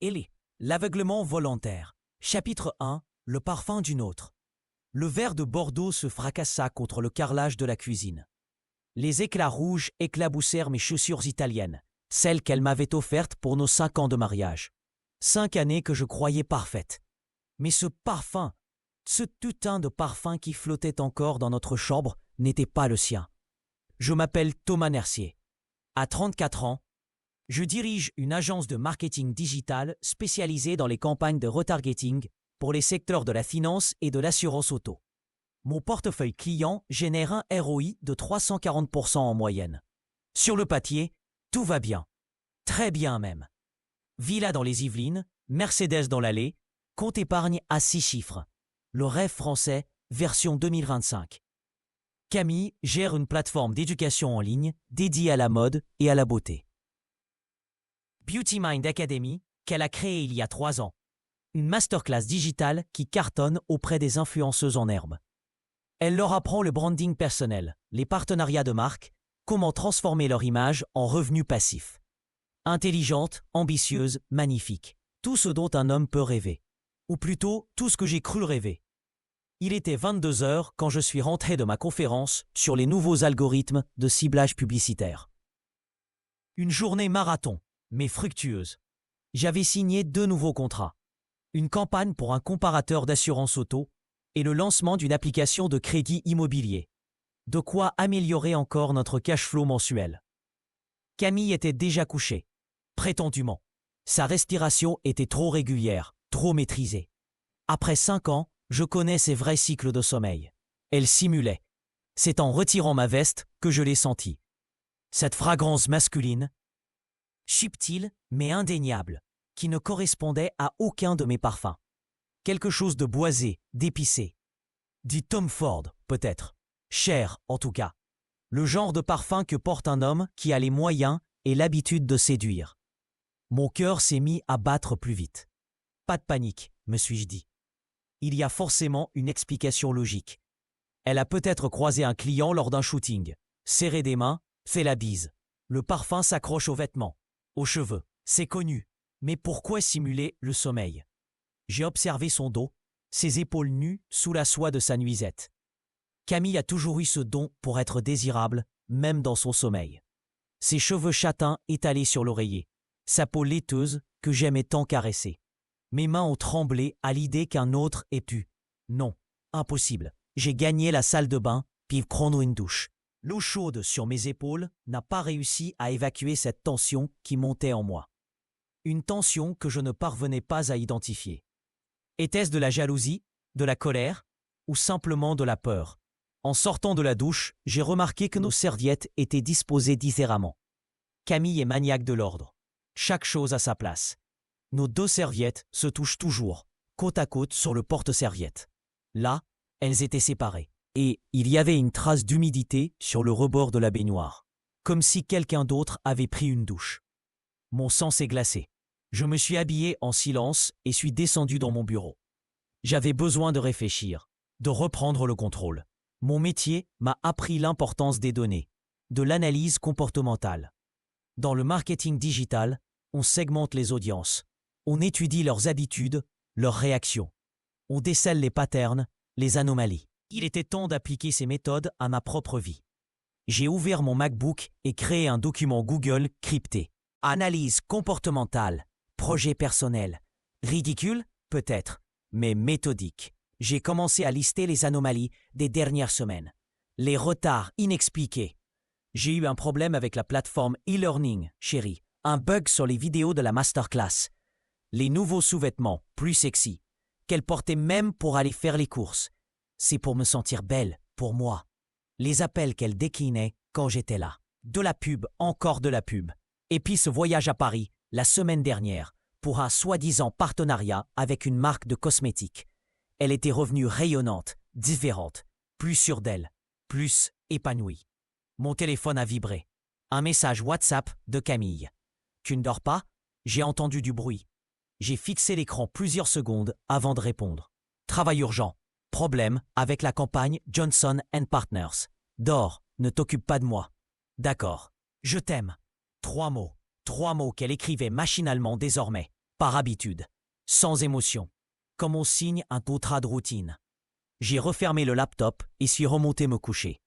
Ellie, l'aveuglement volontaire. Chapitre 1. Le parfum d'une autre. Le verre de Bordeaux se fracassa contre le carrelage de la cuisine. Les éclats rouges éclaboussèrent mes chaussures italiennes, celles qu'elle m'avait offertes pour nos 5 ans de mariage. 5 années que je croyais parfaites. Mais ce parfum, ce putain de parfum qui flottait encore dans notre chambre n'était pas le sien. Je m'appelle Thomas Nercier. À 34 ans, je dirige une agence de marketing digital spécialisée dans les campagnes de retargeting pour les secteurs de la finance et de l'assurance auto. Mon portefeuille client génère un ROI de 340% en moyenne. Sur le papier, tout va bien. Très bien même. Villa dans les Yvelines, Mercedes dans l'allée, compte épargne à 6 chiffres. Le rêve français, version 2025. Camille gère une plateforme d'éducation en ligne dédiée à la mode et à la beauté. Beauty Mind Academy, qu'elle a créée il y a 3 ans. Une masterclass digitale qui cartonne auprès des influenceuses en herbe. Elle leur apprend le branding personnel, les partenariats de marque, comment transformer leur image en revenus passifs. Intelligente, ambitieuse, magnifique. Tout ce dont un homme peut rêver. Ou plutôt, tout ce que j'ai cru rêver. Il était 22 heures quand je suis rentré de ma conférence sur les nouveaux algorithmes de ciblage publicitaire. Une journée marathon, mais fructueuse. J'avais signé 2 nouveaux contrats. Une campagne pour un comparateur d'assurance auto et le lancement d'une application de crédit immobilier. De quoi améliorer encore notre cash flow mensuel. Camille était déjà couchée, prétendument. Sa respiration était trop régulière, trop maîtrisée. Après 5 ans, je connais ses vrais cycles de sommeil. Elle simulait. C'est en retirant ma veste que je l'ai sentie. Cette fragrance masculine, subtile mais indéniable, qui ne correspondait à aucun de mes parfums. Quelque chose de boisé, d'épicé. Du Tom Ford, peut-être. Cher, en tout cas. Le genre de parfum que porte un homme qui a les moyens et l'habitude de séduire. Mon cœur s'est mis à battre plus vite. Pas de panique, me suis-je dit. Il y a forcément une explication logique. Elle a peut-être croisé un client lors d'un shooting, serré des mains, fait la bise. Le parfum s'accroche aux vêtements, aux cheveux. C'est connu. Mais pourquoi simuler le sommeil? J'ai observé son dos, ses épaules nues sous la soie de sa nuisette. Camille a toujours eu ce don pour être désirable, même dans son sommeil. Ses cheveux châtains étalés sur l'oreiller, sa peau laiteuse que j'aimais tant caresser. Mes mains ont tremblé à l'idée qu'un autre ait pu. Non, impossible. J'ai gagné la salle de bain, puis prendre une douche. L'eau chaude sur mes épaules n'a pas réussi à évacuer cette tension qui montait en moi. Une tension que je ne parvenais pas à identifier. Était-ce de la jalousie, de la colère, ou simplement de la peur? En sortant de la douche, j'ai remarqué que nos serviettes étaient disposées différemment. Camille est maniaque de l'ordre. Chaque chose à sa place. Nos 2 serviettes se touchent toujours, côte à côte sur le porte-serviettes. Là, elles étaient séparées. Et il y avait une trace d'humidité sur le rebord de la baignoire. Comme si quelqu'un d'autre avait pris une douche. Mon sang s'est glacé. Je me suis habillé en silence et suis descendu dans mon bureau. J'avais besoin de réfléchir, de reprendre le contrôle. Mon métier m'a appris l'importance des données, de l'analyse comportementale. Dans le marketing digital, on segmente les audiences. On étudie leurs habitudes, leurs réactions. On décèle les patterns, les anomalies. Il était temps d'appliquer ces méthodes à ma propre vie. J'ai ouvert mon MacBook et créé un document Google crypté. Analyse comportementale, projet personnel. Ridicule, peut-être, mais méthodique. J'ai commencé à lister les anomalies des dernières semaines. Les retards inexpliqués. J'ai eu un problème avec la plateforme e-learning, chérie. Un bug sur les vidéos de la masterclass. Les nouveaux sous-vêtements, plus sexy, qu'elle portait même pour aller faire les courses. C'est pour me sentir belle, pour moi. Les appels qu'elle déclinait quand j'étais là. De la pub, encore de la pub. Et puis ce voyage à Paris, la semaine dernière, pour un soi-disant partenariat avec une marque de cosmétiques. Elle était revenue rayonnante, différente, plus sûre d'elle, plus épanouie. Mon téléphone a vibré. Un message WhatsApp de Camille. « Tu ne dors pas ?» J'ai entendu du bruit. J'ai fixé l'écran plusieurs secondes avant de répondre. Travail urgent. Problème avec la campagne Johnson & Partners. Dors, ne t'occupe pas de moi. D'accord. Je t'aime. 3 mots. 3 mots qu'elle écrivait machinalement désormais. par habitude, sans émotion, comme on signe un contrat de routine. J'ai refermé le laptop et suis remonté me coucher.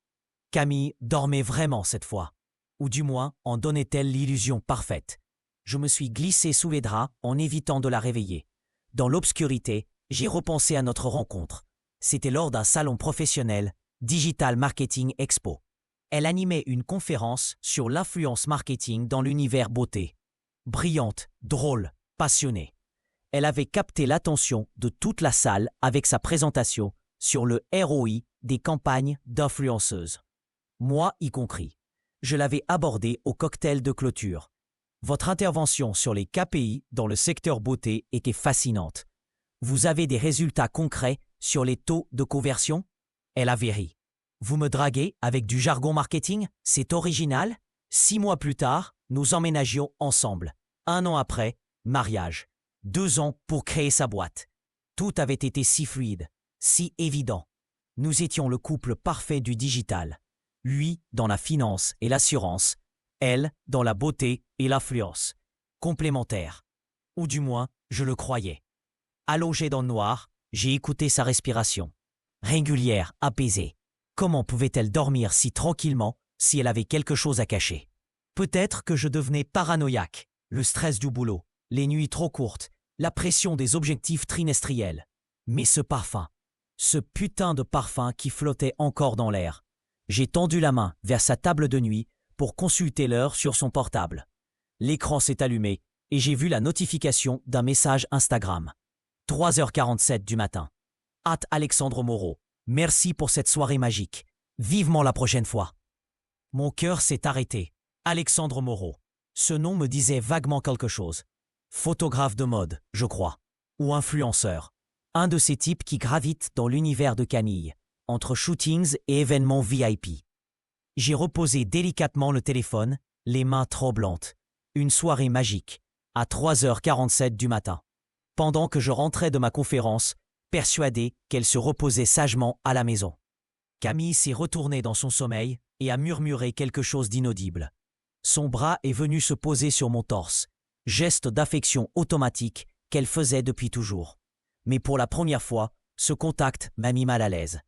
Camille dormait vraiment cette fois, ou du moins en donnait-elle l'illusion parfaite. Je me suis glissé sous les draps en évitant de la réveiller. Dans l'obscurité, j'ai repensé à notre rencontre. C'était lors d'un salon professionnel, Digital Marketing Expo. Elle animait une conférence sur l'influence marketing dans l'univers beauté. Brillante, drôle, passionnée. Elle avait capté l'attention de toute la salle avec sa présentation sur le ROI des campagnes d'influenceuses. Moi y compris. Je l'avais abordée au cocktail de clôture. Votre intervention sur les KPI dans le secteur beauté était fascinante. Vous avez des résultats concrets sur les taux de conversion? Elle avait ri. Vous me draguez avec du jargon marketing? C'est original? 6 mois plus tard, nous emménagions ensemble. 1 an après, mariage. 2 ans pour créer sa boîte. Tout avait été si fluide, si évident. Nous étions le couple parfait du digital. Lui dans la finance et l'assurance, elle dans la beauté et l'influence. Complémentaires. Ou du moins, je le croyais. Allongé dans le noir, j'ai écouté sa respiration. Régulière, apaisée. Comment pouvait-elle dormir si tranquillement si elle avait quelque chose à cacher? Peut-être que je devenais paranoïaque. Le stress du boulot, les nuits trop courtes, la pression des objectifs trimestriels. Mais ce parfum, ce putain de parfum qui flottait encore dans l'air. J'ai tendu la main vers sa table de nuit pour consulter l'heure sur son portable. L'écran s'est allumé et j'ai vu la notification d'un message Instagram. 3h47 du matin. Alexandre Moreau. Merci pour cette soirée magique. Vivement la prochaine fois. Mon cœur s'est arrêté. Alexandre Moreau. Ce nom me disait vaguement quelque chose. Photographe de mode, je crois. Ou influenceur. Un de ces types qui gravitent dans l'univers de Camille, entre shootings et événements VIP. J'ai reposé délicatement le téléphone, les mains tremblantes. Une soirée magique, à 3h47 du matin. Pendant que je rentrais de ma conférence, persuadé qu'elle se reposait sagement à la maison. Camille s'est retournée dans son sommeil et a murmuré quelque chose d'inaudible. Son bras est venu se poser sur mon torse, geste d'affection automatique qu'elle faisait depuis toujours. Mais pour la première fois, ce contact m'a mis mal à l'aise.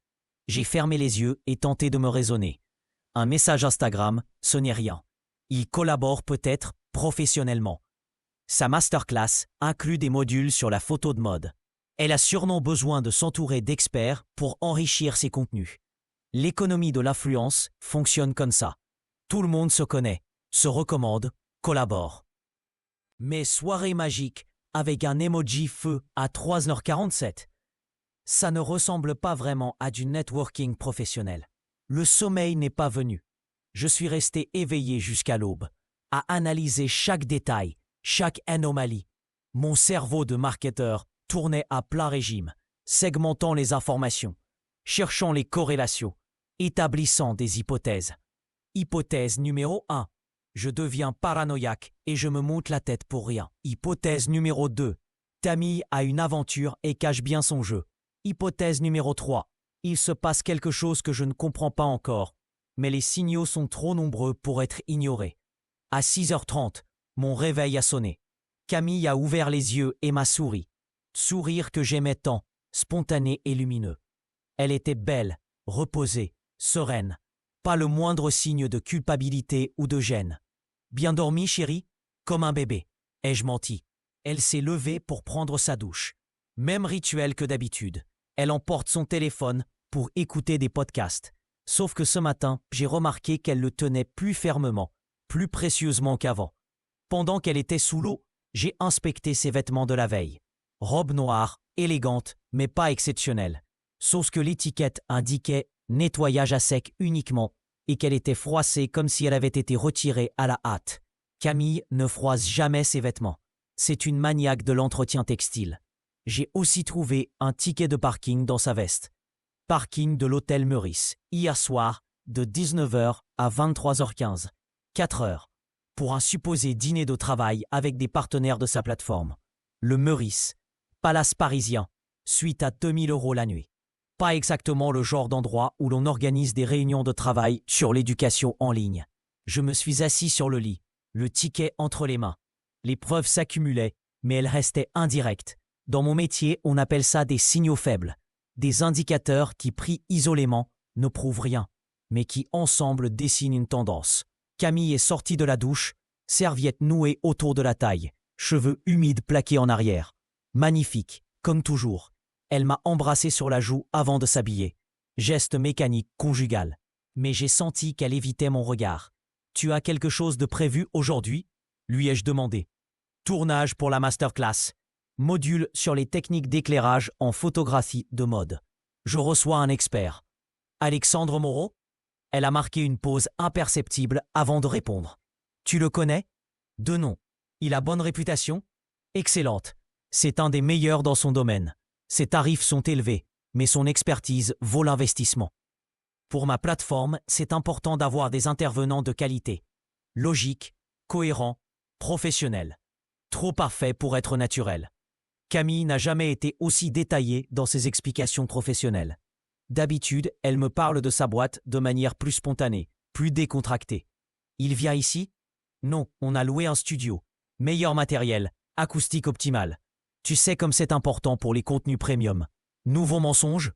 J'ai fermé les yeux et tenté de me raisonner. Un message Instagram, ce n'est rien. Il collabore peut-être professionnellement. Sa masterclass inclut des modules sur la photo de mode. Elle a sûrement besoin de s'entourer d'experts pour enrichir ses contenus. L'économie de l'influence fonctionne comme ça. Tout le monde se connaît, se recommande, collabore. Mais soirée magique avec un emoji feu à 3h47. Ça ne ressemble pas vraiment à du networking professionnel. Le sommeil n'est pas venu. Je suis resté éveillé jusqu'à l'aube, à analyser chaque détail, chaque anomalie. Mon cerveau de marketeur tournait à plein régime, segmentant les informations, cherchant les corrélations, établissant des hypothèses. Hypothèse numéro 1. Je deviens paranoïaque et je me monte la tête pour rien. Hypothèse numéro 2. Camille a une aventure et cache bien son jeu. Hypothèse numéro 3. Il se passe quelque chose que je ne comprends pas encore, mais les signaux sont trop nombreux pour être ignorés. À 6h30, mon réveil a sonné. Camille a ouvert les yeux et m'a souri. Sourire que j'aimais tant, spontané et lumineux. Elle était belle, reposée, sereine. Pas le moindre signe de culpabilité ou de gêne. Bien dormi, chérie? Comme un bébé. Ai-je menti? Elle s'est levée pour prendre sa douche. Même rituel que d'habitude. Elle emporte son téléphone pour écouter des podcasts. Sauf que ce matin, j'ai remarqué qu'elle le tenait plus fermement, plus précieusement qu'avant. Pendant qu'elle était sous l'eau, j'ai inspecté ses vêtements de la veille. Robe noire, élégante, mais pas exceptionnelle. Sauf que l'étiquette indiquait nettoyage à sec uniquement et qu'elle était froissée comme si elle avait été retirée à la hâte. Camille ne froisse jamais ses vêtements. C'est une maniaque de l'entretien textile. J'ai aussi trouvé un ticket de parking dans sa veste. Parking de l'hôtel Meurice, hier soir, de 19h à 23h15. 4 heures. Pour un supposé dîner de travail avec des partenaires de sa plateforme. Le Meurice, palace parisien, suite à 2000 € la nuit. Pas exactement le genre d'endroit où l'on organise des réunions de travail sur l'éducation en ligne. Je me suis assis sur le lit, le ticket entre les mains. Les preuves s'accumulaient mais elles restaient indirectes. Dans mon métier, on appelle ça des signaux faibles, des indicateurs qui, pris isolément, ne prouvent rien, mais qui, ensemble, dessinent une tendance. Camille est sortie de la douche, serviette nouée autour de la taille, cheveux humides plaqués en arrière. Magnifique, comme toujours. Elle m'a embrassé sur la joue avant de s'habiller. Geste mécanique conjugal. Mais j'ai senti qu'elle évitait mon regard. « Tu as quelque chose de prévu aujourd'hui ?» lui ai-je demandé. « Tournage pour la masterclass. Module sur les techniques d'éclairage en photographie de mode. Je reçois un expert. »« Alexandre Moreau ?» Elle a marqué une pause imperceptible avant de répondre. « Tu le connais ?»« De nom. Il a bonne réputation ?»« Excellente. C'est un des meilleurs dans son domaine. Ses tarifs sont élevés, mais son expertise vaut l'investissement. Pour ma plateforme, c'est important d'avoir des intervenants de qualité. Logiques, cohérents, professionnels. Trop parfaits pour être naturels. Camille n'a jamais été aussi détaillée dans ses explications professionnelles. D'habitude, elle me parle de sa boîte de manière plus spontanée, plus décontractée. Il vient ici ? Non, on a loué un studio. Meilleur matériel, acoustique optimale. Tu sais comme c'est important pour les contenus premium. Nouveau mensonge ?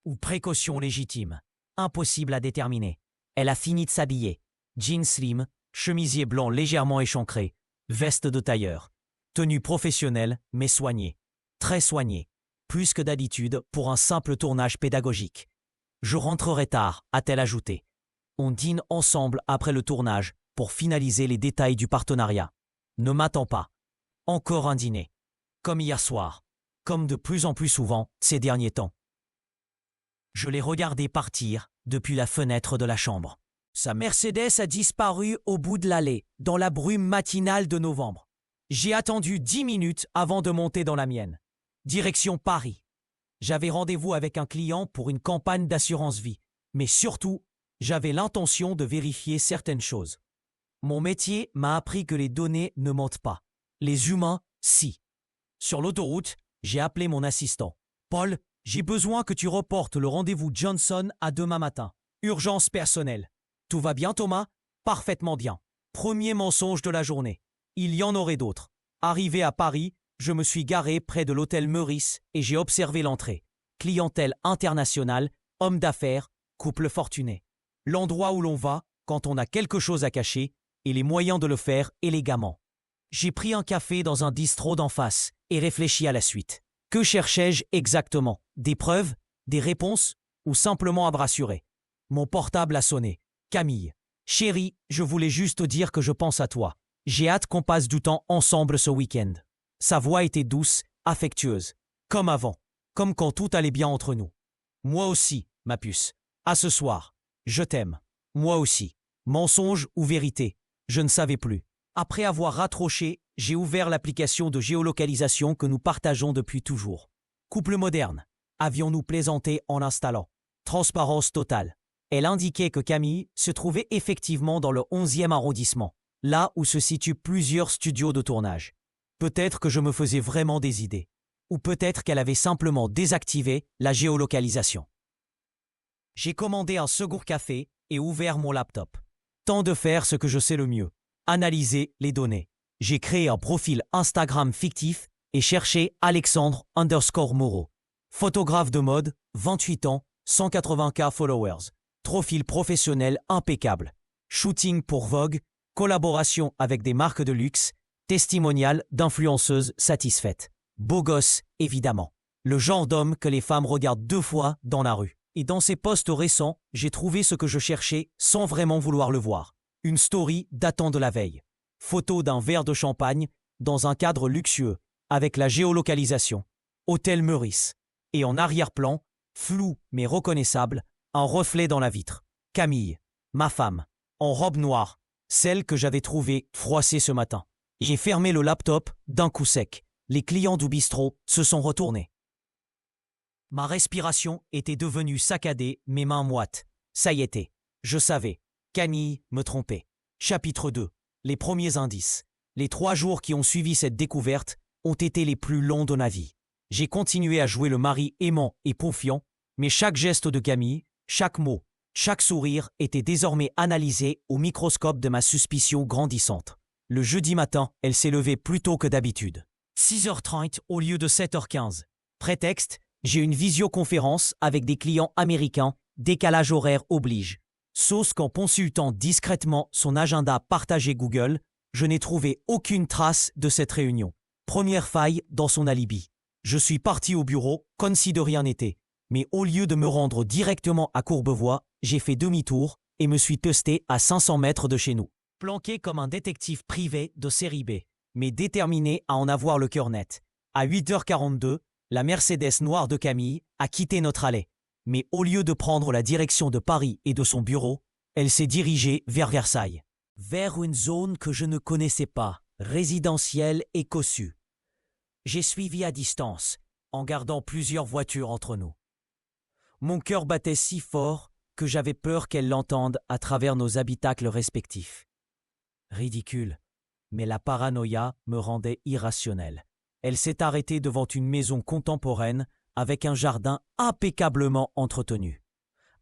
Ou précaution légitime. Impossible à déterminer. Elle a fini de s'habiller. Jeans slim, chemisier blanc légèrement échancré, veste de tailleur. Tenue professionnelle, mais soignée. Très soignée. Plus que d'habitude pour un simple tournage pédagogique. Je rentrerai tard, a-t-elle ajouté. On dîne ensemble après le tournage pour finaliser les détails du partenariat. Ne m'attends pas. Encore un dîner. Comme hier soir. Comme de plus en plus souvent ces derniers temps. Je l'ai regardé partir depuis la fenêtre de la chambre. Sa Mercedes a disparu au bout de l'allée, dans la brume matinale de novembre. J'ai attendu 10 minutes avant de monter dans la mienne. Direction Paris. J'avais rendez-vous avec un client pour une campagne d'assurance vie, mais surtout, j'avais l'intention de vérifier certaines choses. Mon métier m'a appris que les données ne mentent pas. Les humains, si. Sur l'autoroute, j'ai appelé mon assistant. « Paul, j'ai besoin que tu reportes le rendez-vous Johnson à demain matin. Urgence personnelle. » « Tout va bien, Thomas ? » ?»« Parfaitement bien. » Premier mensonge de la journée. Il y en aurait d'autres. Arrivé à Paris, je me suis garé près de l'hôtel Meurice et j'ai observé l'entrée. Clientèle internationale, homme d'affaires, couple fortuné. L'endroit où l'on va quand on a quelque chose à cacher et les moyens de le faire élégamment. J'ai pris un café dans un bistrot d'en face et réfléchi à la suite. Que cherchais-je exactement ? Des preuves ? Des réponses ? Ou simplement à me rassurer ? Mon portable a sonné. Camille. Chérie, je voulais juste te dire que je pense à toi. J'ai hâte qu'on passe du temps ensemble ce week-end. Sa voix était douce, affectueuse. Comme avant. Comme quand tout allait bien entre nous. Moi aussi, ma puce. À ce soir. Je t'aime. Moi aussi. Mensonge ou vérité ? Je ne savais plus. Après avoir raccroché, j'ai ouvert l'application de géolocalisation que nous partageons depuis toujours. Couple moderne. Avions-nous plaisanté en l'installant ? Transparence totale. Elle indiquait que Camille se trouvait effectivement dans le 11e arrondissement, là où se situent plusieurs studios de tournage. Peut-être que je me faisais vraiment des idées. Ou peut-être qu'elle avait simplement désactivé la géolocalisation. J'ai commandé un second café et ouvert mon laptop. Temps de faire ce que je sais le mieux. Analyser les données. J'ai créé un profil Instagram fictif et cherché Alexandre_Moreau. Photographe de mode, 28 ans, 180K followers. Profil professionnel impeccable. Shooting pour Vogue, collaboration avec des marques de luxe, testimonial d'influenceuses satisfaites. Beau gosse, évidemment. Le genre d'homme que les femmes regardent 2 fois dans la rue. Et dans ces posts récents, j'ai trouvé ce que je cherchais sans vraiment vouloir le voir. Une story datant de la veille. Photo d'un verre de champagne dans un cadre luxueux, avec la géolocalisation. Hôtel Meurice. Et en arrière-plan, flou mais reconnaissable, un reflet dans la vitre. Camille, ma femme, en robe noire, celle que j'avais trouvée froissée ce matin. J'ai fermé le laptop d'un coup sec. Les clients du bistrot se sont retournés. Ma respiration était devenue saccadée, mes mains moites. Ça y était. Je savais. Camille me trompait. Chapitre 2. Les premiers indices. Les 3 jours qui ont suivi cette découverte ont été les plus longs de ma vie. J'ai continué à jouer le mari aimant et confiant, mais chaque geste de Camille, chaque mot, chaque sourire était désormais analysé au microscope de ma suspicion grandissante. Le jeudi matin, elle s'est levée plus tôt que d'habitude. 6h30 au lieu de 7h15. Prétexte, j'ai une visioconférence avec des clients américains, décalage horaire oblige. Sauf qu'en consultant discrètement son agenda partagé Google, je n'ai trouvé aucune trace de cette réunion. Première faille dans son alibi. Je suis parti au bureau comme si de rien n'était. Mais au lieu de me rendre directement à Courbevoie, j'ai fait demi-tour et me suis posté à 500 mètres de chez nous. Planqué comme un détective privé de série B, mais déterminé à en avoir le cœur net. À 8h42, la Mercedes noire de Camille a quitté notre allée. Mais au lieu de prendre la direction de Paris et de son bureau, elle s'est dirigée vers Versailles. Vers une zone que je ne connaissais pas, résidentielle et cossue. J'ai suivi à distance, en gardant plusieurs voitures entre nous. Mon cœur battait si fort que j'avais peur qu'elle l'entende à travers nos habitacles respectifs. Ridicule, mais la paranoïa me rendait irrationnel. Elle s'est arrêtée devant une maison contemporaine avec un jardin impeccablement entretenu.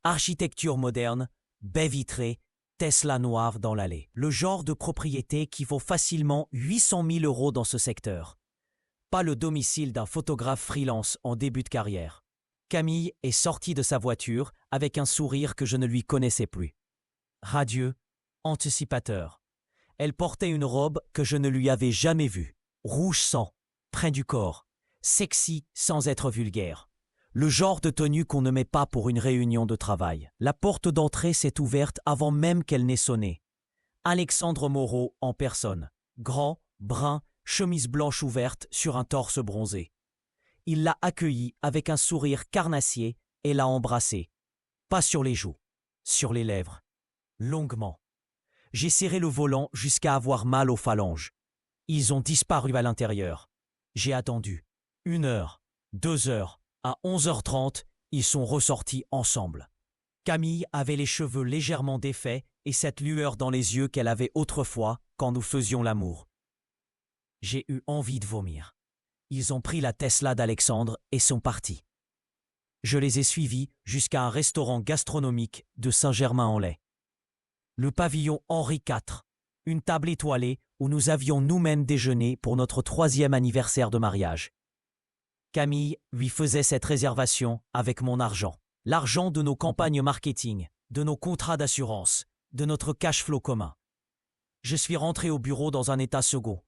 Architecture moderne, baies vitrées, Tesla noire dans l'allée. Le genre de propriété qui vaut facilement 800 000 € dans ce secteur. Pas le domicile d'un photographe freelance en début de carrière. Camille est sortie de sa voiture avec un sourire que je ne lui connaissais plus. Radieux, anticipateur. Elle portait une robe que je ne lui avais jamais vue. Rouge sang, près du corps. Sexy sans être vulgaire. Le genre de tenue qu'on ne met pas pour une réunion de travail. La porte d'entrée s'est ouverte avant même qu'elle n'ait sonné. Alexandre Moreau en personne. Grand, brun, chemise blanche ouverte sur un torse bronzé. Il l'a accueillie avec un sourire carnassier et l'a embrassée. Pas sur les joues, sur les lèvres. Longuement. J'ai serré le volant jusqu'à avoir mal aux phalanges. Ils ont disparu à l'intérieur. J'ai attendu. 1 heure, 2 heures. À 11h30, ils sont ressortis ensemble. Camille avait les cheveux légèrement défaits et cette lueur dans les yeux qu'elle avait autrefois quand nous faisions l'amour. J'ai eu envie de vomir. Ils ont pris la Tesla d'Alexandre et sont partis. Je les ai suivis jusqu'à un restaurant gastronomique de Saint-Germain-en-Laye. Le pavillon Henri IV, une table étoilée où nous avions nous-mêmes déjeuné pour notre 3e anniversaire de mariage. Camille lui faisait cette réservation avec mon argent. L'argent de nos campagnes marketing, de nos contrats d'assurance, de notre cash flow commun. Je suis rentré au bureau dans un état second.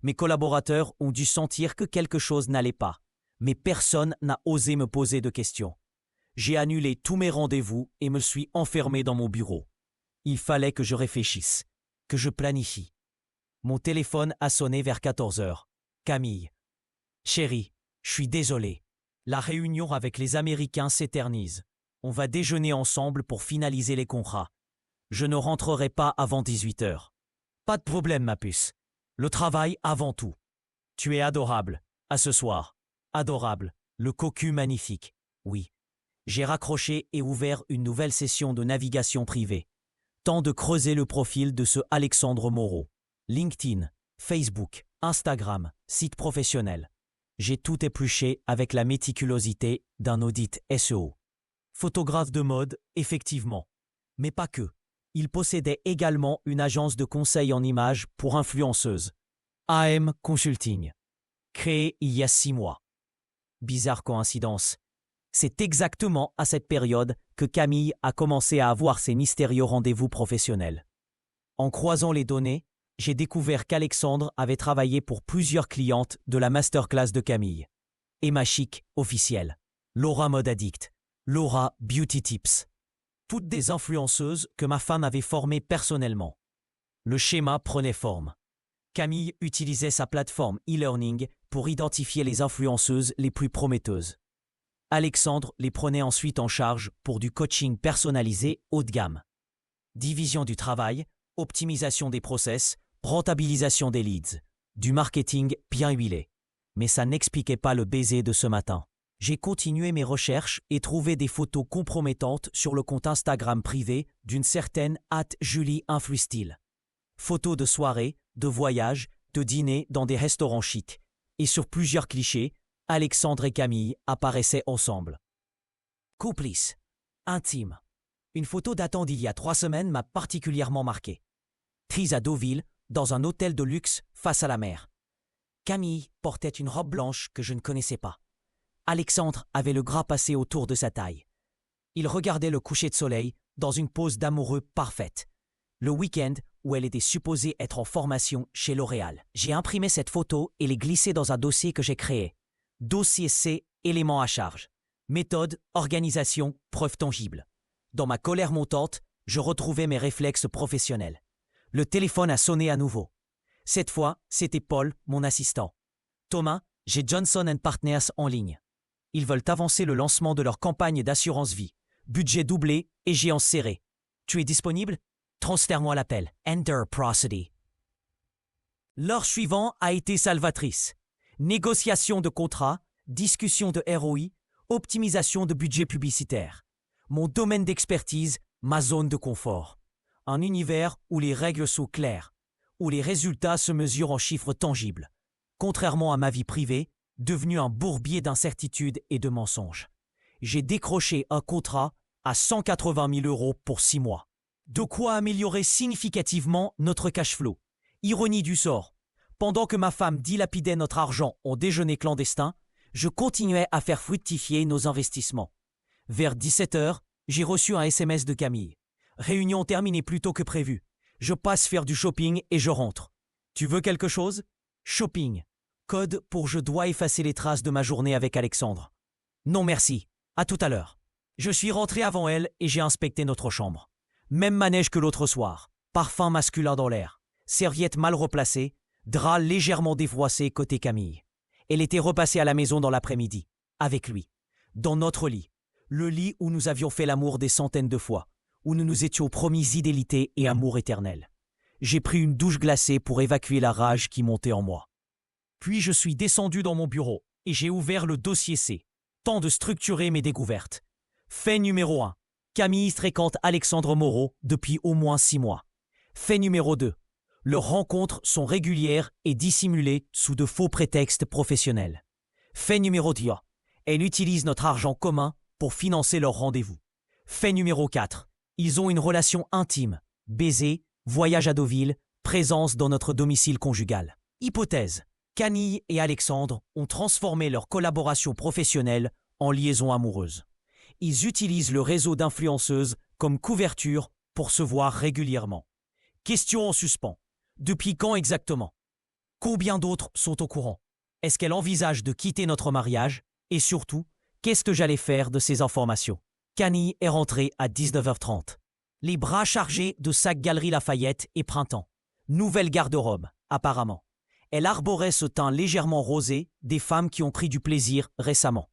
Mes collaborateurs ont dû sentir que quelque chose n'allait pas, mais personne n'a osé me poser de questions. J'ai annulé tous mes rendez-vous et me suis enfermé dans mon bureau. Il fallait que je réfléchisse, que je planifie. Mon téléphone a sonné vers 14h. Camille. Chérie, je suis désolé. La réunion avec les Américains s'éternise. On va déjeuner ensemble pour finaliser les contrats. Je ne rentrerai pas avant 18h. Pas de problème, ma puce. Le travail avant tout. Tu es adorable. À ce soir. Adorable. Le cocu magnifique. Oui. J'ai raccroché et ouvert une nouvelle session de navigation privée. Temps de creuser le profil de ce Alexandre Moreau. LinkedIn, Facebook, Instagram, site professionnel. J'ai tout épluché avec la méticulosité d'un audit SEO. Photographe de mode, effectivement. Mais pas que. Il possédait également une agence de conseil en images pour influenceuses. AM Consulting. Créée il y a 6 mois. Bizarre coïncidence. C'est exactement à cette période que Camille a commencé à avoir ses mystérieux rendez-vous professionnels. En croisant les données, j'ai découvert qu'Alexandre avait travaillé pour plusieurs clientes de la masterclass de Camille. Emma Chic, officielle. Laura Mode Addict. Laura Beauty Tips. Toutes des influenceuses que ma femme avait formées personnellement. Le schéma prenait forme. Camille utilisait sa plateforme e-learning pour identifier les influenceuses les plus prometteuses. Alexandre les prenait ensuite en charge pour du coaching personnalisé haut de gamme. Division du travail, optimisation des process, rentabilisation des leads. Du marketing bien huilé. Mais ça n'expliquait pas le baiser de ce matin. J'ai continué mes recherches et trouvé des photos compromettantes sur le compte Instagram privé d'une certaine @JulieInfluStyle. Photos de soirées, de voyages, de dîners dans des restaurants chics. Et sur plusieurs clichés, Alexandre et Camille apparaissaient ensemble. Complice. Intime. Une photo datant d'il y a 3 semaines m'a particulièrement marqué. Prise à Deauville, dans un hôtel de luxe face à la mer. Camille portait une robe blanche que je ne connaissais pas. Alexandre avait le gras passé autour de sa taille. Il regardait le coucher de soleil dans une pose d'amoureux parfaite. Le week-end où elle était supposée être en formation chez L'Oréal. J'ai imprimé cette photo et l'ai glissée dans un dossier que j'ai créé. Dossier C, éléments à charge. Méthode, organisation, preuve tangible. Dans ma colère montante, je retrouvais mes réflexes professionnels. Le téléphone a sonné à nouveau. Cette fois, c'était Paul, mon assistant. Thomas, j'ai Johnson & Partners en ligne. Ils veulent avancer le lancement de leur campagne d'assurance vie. Budget doublé, échéance serrée. Tu es disponible? Transfère-moi l'appel. Enter Procedy. L'heure suivante a été salvatrice. Négociation de contrat, discussion de ROI, optimisation de budget publicitaire. Mon domaine d'expertise, ma zone de confort. Un univers où les règles sont claires, où les résultats se mesurent en chiffres tangibles. Contrairement à ma vie privée, devenue un bourbier d'incertitudes et de mensonges. J'ai décroché un contrat à 180 000 € pour 6 mois. De quoi améliorer significativement notre cash flow. Ironie du sort. Pendant que ma femme dilapidait notre argent en déjeuner clandestin, je continuais à faire fructifier nos investissements. Vers 17h, j'ai reçu un SMS de Camille. Réunion terminée plus tôt que prévu. Je passe faire du shopping et je rentre. Tu veux quelque chose? Shopping. Code pour je dois effacer les traces de ma journée avec Alexandre. Non merci. À tout à l'heure. Je suis rentré avant elle et j'ai inspecté notre chambre. Même manège que l'autre soir. Parfum masculin dans l'air. Serviette mal replacée. Drap légèrement défroissé côté Camille. Elle était repassée à la maison dans l'après-midi. Avec lui. Dans notre lit. Le lit où nous avions fait l'amour des centaines de fois. Où nous nous étions promis idélité et amour éternel. J'ai pris une douche glacée pour évacuer la rage qui montait en moi. Puis je suis descendu dans mon bureau et j'ai ouvert le dossier C. Temps de structurer mes découvertes. Fait numéro 1. Camille fréquente Alexandre Moreau depuis au moins 6 mois. Fait numéro 2. Leurs rencontres sont régulières et dissimulées sous de faux prétextes professionnels. Fait numéro 2. Elle utilise notre argent commun pour financer leurs rendez-vous. Fait numéro 4. Ils ont une relation intime. Baiser, voyage à Deauville, présence dans notre domicile conjugal. Hypothèse. Camille et Alexandre ont transformé leur collaboration professionnelle en liaison amoureuse. Ils utilisent le réseau d'influenceuses comme couverture pour se voir régulièrement. Question en suspens. Depuis quand exactement? Combien d'autres sont au courant? Est-ce qu'elle envisage de quitter notre mariage? Et surtout, qu'est-ce que j'allais faire de ces informations? Camille est rentrée à 19h30. Les bras chargés de sacs Galeries Lafayette et Printemps. Nouvelle garde-robe, apparemment. Elle arborait ce teint légèrement rosé des femmes qui ont pris du plaisir récemment.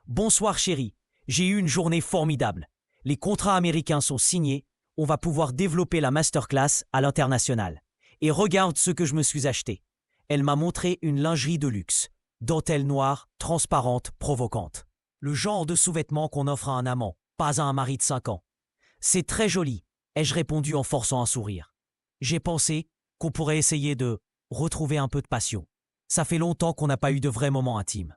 Bonsoir chérie, j'ai eu une journée formidable. Les contrats américains sont signés, on va pouvoir développer la masterclass à l'international. Et regarde ce que je me suis acheté. Elle m'a montré une lingerie de luxe, dentelle noire, transparente, provocante. Le genre de sous-vêtements qu'on offre à un amant, pas à un mari de 5 ans. C'est très joli, ai-je répondu en forçant un sourire. J'ai pensé qu'on pourrait essayer de retrouver un peu de passion. Ça fait longtemps qu'on n'a pas eu de vrais moments intimes.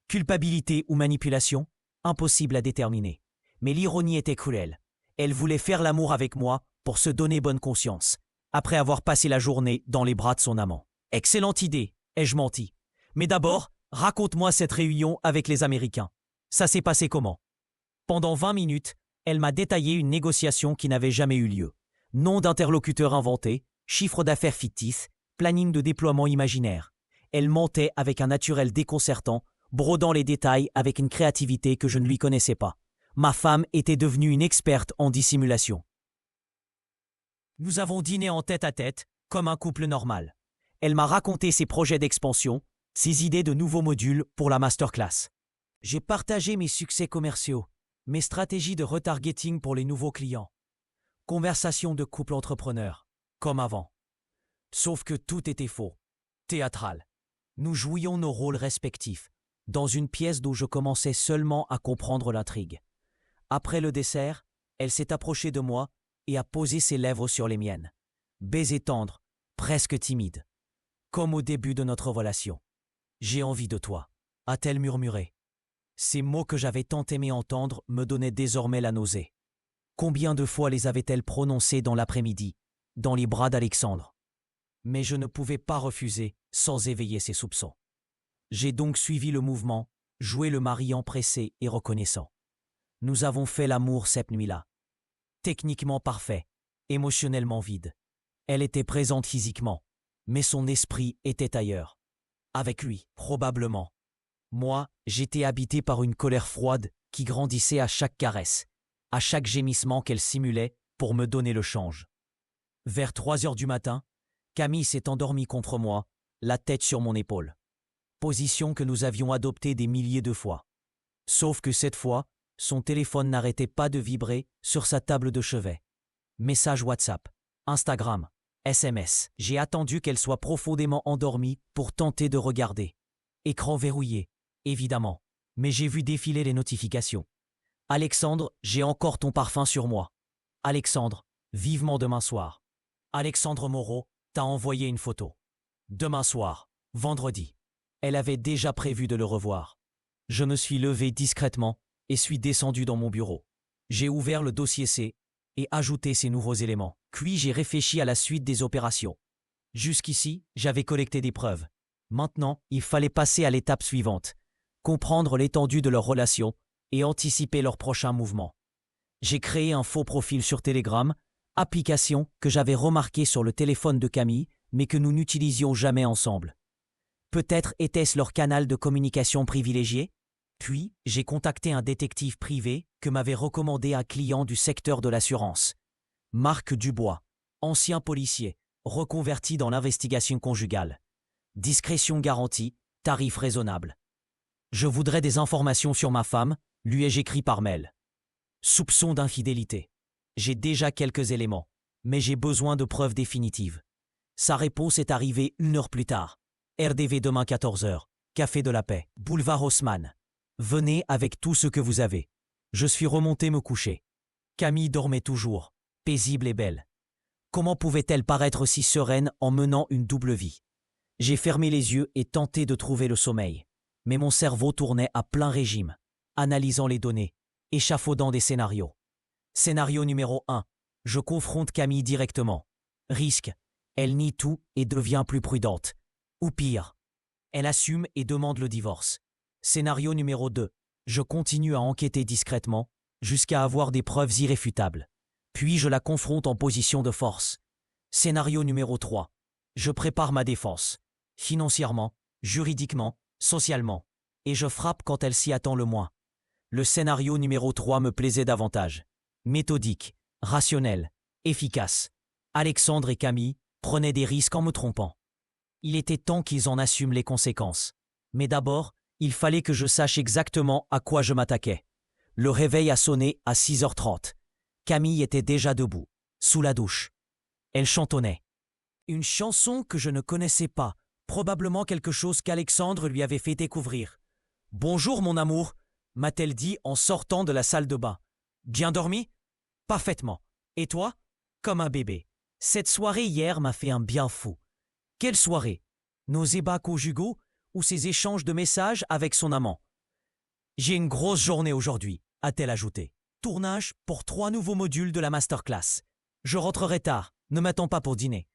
Culpabilité ou manipulation? Impossible à déterminer. Mais l'ironie était cruelle. Elle voulait faire l'amour avec moi pour se donner bonne conscience, après avoir passé la journée dans les bras de son amant. Excellente idée, ai-je menti. Mais d'abord, raconte-moi cette réunion avec les Américains. Ça s'est passé comment? Pendant 20 minutes, elle m'a détaillé une négociation qui n'avait jamais eu lieu. Nom d'interlocuteur inventé, chiffre d'affaires fictif, planning de déploiement imaginaire. Elle mentait avec un naturel déconcertant, brodant les détails avec une créativité que je ne lui connaissais pas. Ma femme était devenue une experte en dissimulation. Nous avons dîné en tête-à-tête, comme un couple normal. Elle m'a raconté ses projets d'expansion, ses idées de nouveaux modules pour la masterclass. J'ai partagé mes succès commerciaux, mes stratégies de retargeting pour les nouveaux clients. Conversation de couple entrepreneur, comme avant. Sauf que tout était faux, théâtral. Nous jouions nos rôles respectifs, dans une pièce d'où je commençais seulement à comprendre l'intrigue. Après le dessert, elle s'est approchée de moi et a posé ses lèvres sur les miennes. Baiser tendre, presque timide. Comme au début de notre relation. « J'ai envie de toi », a-t-elle murmuré. Ces mots que j'avais tant aimé entendre me donnaient désormais la nausée. Combien de fois les avait-elle prononcés dans l'après-midi, dans les bras d'Alexandre? Mais je ne pouvais pas refuser sans éveiller ses soupçons. J'ai donc suivi le mouvement, joué le mari empressé et reconnaissant. Nous avons fait l'amour cette nuit-là. Techniquement parfait, émotionnellement vide. Elle était présente physiquement, mais son esprit était ailleurs. Avec lui, probablement. Moi, j'étais habité par une colère froide qui grandissait à chaque caresse, à chaque gémissement qu'elle simulait pour me donner le change. Vers 3 heures du matin, Camille s'est endormie contre moi, la tête sur mon épaule. Position que nous avions adoptée des milliers de fois. Sauf que cette fois, son téléphone n'arrêtait pas de vibrer sur sa table de chevet. Messages WhatsApp, Instagram, SMS. J'ai attendu qu'elle soit profondément endormie pour tenter de regarder. Écran verrouillé, évidemment, mais j'ai vu défiler les notifications. Alexandre, j'ai encore ton parfum sur moi. Alexandre, vivement demain soir. Alexandre Moreau, t'as envoyé une photo. Demain soir, vendredi. Elle avait déjà prévu de le revoir. Je me suis levé discrètement et suis descendu dans mon bureau. J'ai ouvert le dossier C et ajouté ces nouveaux éléments. Puis j'ai réfléchi à la suite des opérations. Jusqu'ici, j'avais collecté des preuves. Maintenant, il fallait passer à l'étape suivante, comprendre l'étendue de leur relation et anticiper leurs prochains mouvements. J'ai créé un faux profil sur Telegram, application que j'avais remarquée sur le téléphone de Camille, mais que nous n'utilisions jamais ensemble. Peut-être était-ce leur canal de communication privilégié? Puis, j'ai contacté un détective privé que m'avait recommandé un client du secteur de l'assurance. Marc Dubois, ancien policier, reconverti dans l'investigation conjugale. Discrétion garantie, tarif raisonnable. Je voudrais des informations sur ma femme, lui ai-je écrit par mail. Soupçon d'infidélité. J'ai déjà quelques éléments, mais j'ai besoin de preuves définitives. Sa réponse est arrivée 1 heure plus tard. RDV demain 14h, Café de la Paix, boulevard Haussmann. Venez avec tout ce que vous avez. Je suis remonté me coucher. Camille dormait toujours, paisible et belle. Comment pouvait-elle paraître si sereine en menant une double vie? J'ai fermé les yeux et tenté de trouver le sommeil. Mais mon cerveau tournait à plein régime, analysant les données, échafaudant des scénarios. Scénario numéro 1. Je confronte Camille directement. Risque. Elle nie tout et devient plus prudente. Ou pire. Elle assume et demande le divorce. Scénario numéro 2. Je continue à enquêter discrètement, jusqu'à avoir des preuves irréfutables. Puis je la confronte en position de force. Scénario numéro 3. Je prépare ma défense. Financièrement, juridiquement, socialement. Et je frappe quand elle s'y attend le moins. Le scénario numéro 3 me plaisait davantage. Méthodique, rationnel, efficace. Alexandre et Camille prenaient des risques en me trompant. Il était temps qu'ils en assument les conséquences. Mais d'abord, il fallait que je sache exactement à quoi je m'attaquais. Le réveil a sonné à 6h30. Camille était déjà debout, sous la douche. Elle chantonnait. Une chanson que je ne connaissais pas, probablement quelque chose qu'Alexandre lui avait fait découvrir. « Bonjour mon amour », m'a-t-elle dit en sortant de la salle de bain. « Bien dormi ?»« Parfaitement. Et toi ?»« Comme un bébé. Cette soirée hier m'a fait un bien fou. » Quelle soirée? Nos ébats conjugaux ou ces échanges de messages avec son amant? J'ai une grosse journée aujourd'hui, a-t-elle ajouté. Tournage pour 3 nouveaux modules de la masterclass. Je rentrerai tard, ne m'attends pas pour dîner.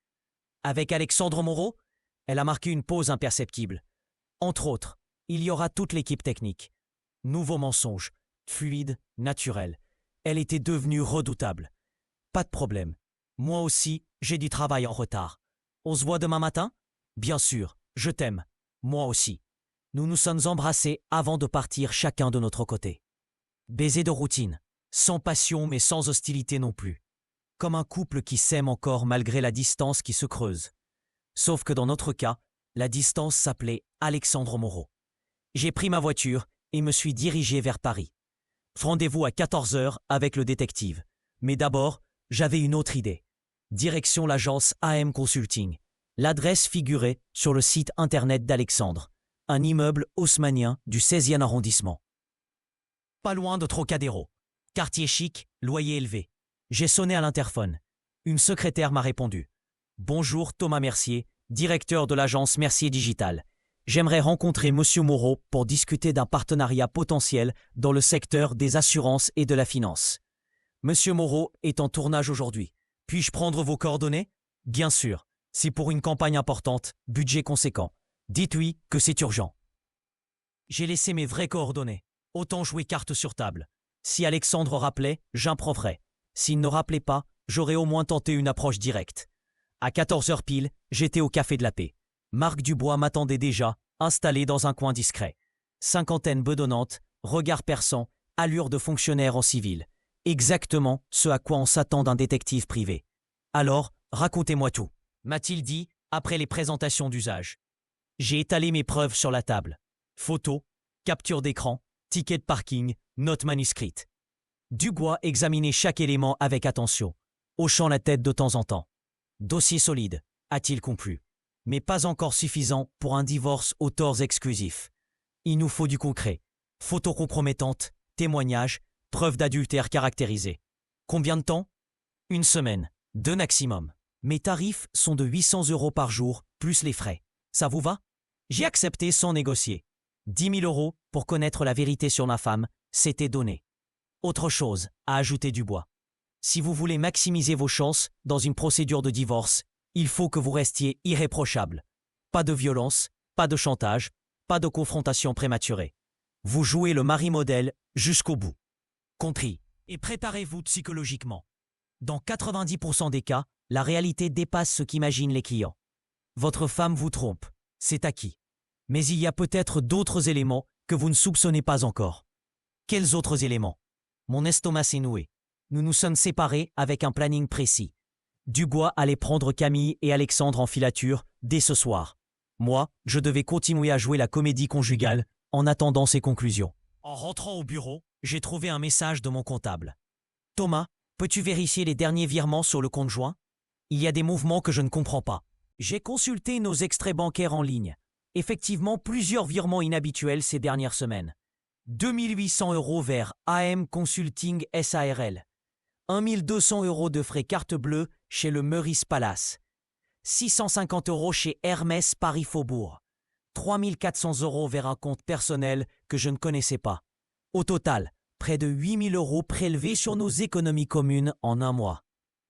Avec Alexandre Moreau, elle a marqué une pause imperceptible. Entre autres, il y aura toute l'équipe technique. Nouveau mensonge, fluide, naturel. Elle était devenue redoutable. Pas de problème. Moi aussi, j'ai du travail en retard. On se voit demain matin? Bien sûr, je t'aime. Moi aussi. Nous nous sommes embrassés avant de partir chacun de notre côté. Baiser de routine, sans passion mais sans hostilité non plus. Comme un couple qui s'aime encore malgré la distance qui se creuse. Sauf que dans notre cas, la distance s'appelait Alexandre Moreau. J'ai pris ma voiture et me suis dirigé vers Paris. Rendez-vous à 14h avec le détective. Mais d'abord, j'avais une autre idée. Direction l'agence AM Consulting. L'adresse figurait sur le site internet d'Alexandre, un immeuble haussmannien du 16e arrondissement. Pas loin de Trocadéro. Quartier chic, loyer élevé. J'ai sonné à l'interphone. Une secrétaire m'a répondu. « Bonjour Thomas Mercier, directeur de l'agence Mercier Digital. J'aimerais rencontrer Monsieur Moreau pour discuter d'un partenariat potentiel dans le secteur des assurances et de la finance. Monsieur Moreau est en tournage aujourd'hui. Puis-je prendre vos coordonnées? Bien sûr. C'est pour une campagne importante, budget conséquent. Dites-lui que c'est urgent. J'ai laissé mes vraies coordonnées. Autant jouer carte sur table. Si Alexandre rappelait, j'improverais. S'il ne rappelait pas, j'aurais au moins tenté une approche directe. À 14h pile, j'étais au Café de la Paix. Marc Dubois m'attendait déjà, installé dans un coin discret. Cinquantaine bedonnante, regard perçant, allure de fonctionnaire en civil. Exactement ce à quoi on s'attend d'un détective privé. Alors, racontez-moi tout, m'a-t-il dit, après les présentations d'usage. J'ai étalé mes preuves sur la table. Photos, capture d'écran, ticket de parking, notes manuscrites. Dubois examinait chaque élément avec attention, hochant la tête de temps en temps. Dossier solide, a-t-il conclu, mais pas encore suffisant pour un divorce aux torts exclusifs. Il nous faut du concret. Photos compromettantes, témoignages, preuves d'adultère caractérisées. Combien de temps? 1 semaine, 2 maximum. Mes tarifs sont de 800 € par jour, plus les frais. Ça vous va? J'ai accepté sans négocier. 10 000 € pour connaître la vérité sur ma femme, c'était donné. Autre chose, a ajouté Dubois. Si vous voulez maximiser vos chances dans une procédure de divorce, il faut que vous restiez irréprochable. Pas de violence, pas de chantage, pas de confrontation prématurée. Vous jouez le mari modèle jusqu'au bout. Compris. Et préparez-vous psychologiquement. Dans 90% des cas, la réalité dépasse ce qu'imaginent les clients. Votre femme vous trompe, c'est acquis. Mais il y a peut-être d'autres éléments que vous ne soupçonnez pas encore. Quels autres éléments? Mon estomac s'est noué. Nous nous sommes séparés avec un planning précis. Dubois allait prendre Camille et Alexandre en filature dès ce soir. Moi, je devais continuer à jouer la comédie conjugale en attendant ses conclusions. En rentrant au bureau, j'ai trouvé un message de mon comptable. « Thomas, peux-tu vérifier les derniers virements sur le compte joint? Il y a des mouvements que je ne comprends pas. » J'ai consulté nos extraits bancaires en ligne. Effectivement, plusieurs virements inhabituels ces dernières semaines. 2 800 € vers AM Consulting SARL. 1 200 € de frais carte bleue chez le Meurice Palace. 650 € chez Hermès Paris Faubourg. 3 400 € vers un compte personnel que je ne connaissais pas. Au total, près de 8 000 € prélevés sur nos économies communes en un mois.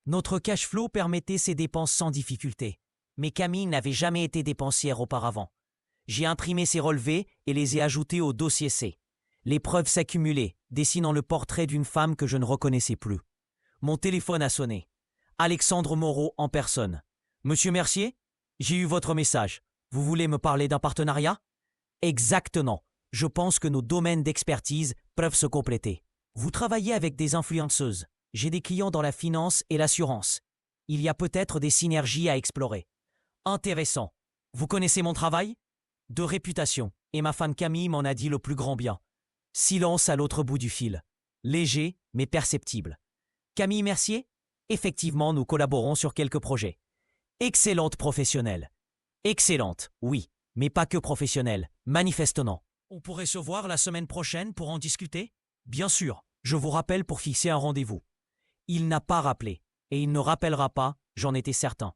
Notre cash flow permettait ces dépenses sans difficulté. Mais Camille n'avait jamais été dépensière auparavant. J'ai imprimé ces relevés et les ai ajoutés au dossier C. Les preuves s'accumulaient, dessinant le portrait d'une femme que je ne reconnaissais plus. Mon téléphone a sonné. Alexandre Moreau en personne. « Monsieur Mercier, j'ai eu votre message. Vous voulez me parler d'un partenariat ?» Exactement. Je pense que nos domaines d'expertise peuvent se compléter. Vous travaillez avec des influenceuses. J'ai des clients dans la finance et l'assurance. Il y a peut-être des synergies à explorer. Intéressant. Vous connaissez mon travail? De réputation, et ma femme Camille m'en a dit le plus grand bien. Silence à l'autre bout du fil. Léger, mais perceptible. Camille Mercier? Effectivement, nous collaborons sur quelques projets. Excellente professionnelle. Excellente, oui, mais pas que professionnelle, manifestement. On pourrait se voir la semaine prochaine pour en discuter? Bien sûr, je vous rappelle pour fixer un rendez-vous. Il n'a pas rappelé, et il ne rappellera pas, j'en étais certain.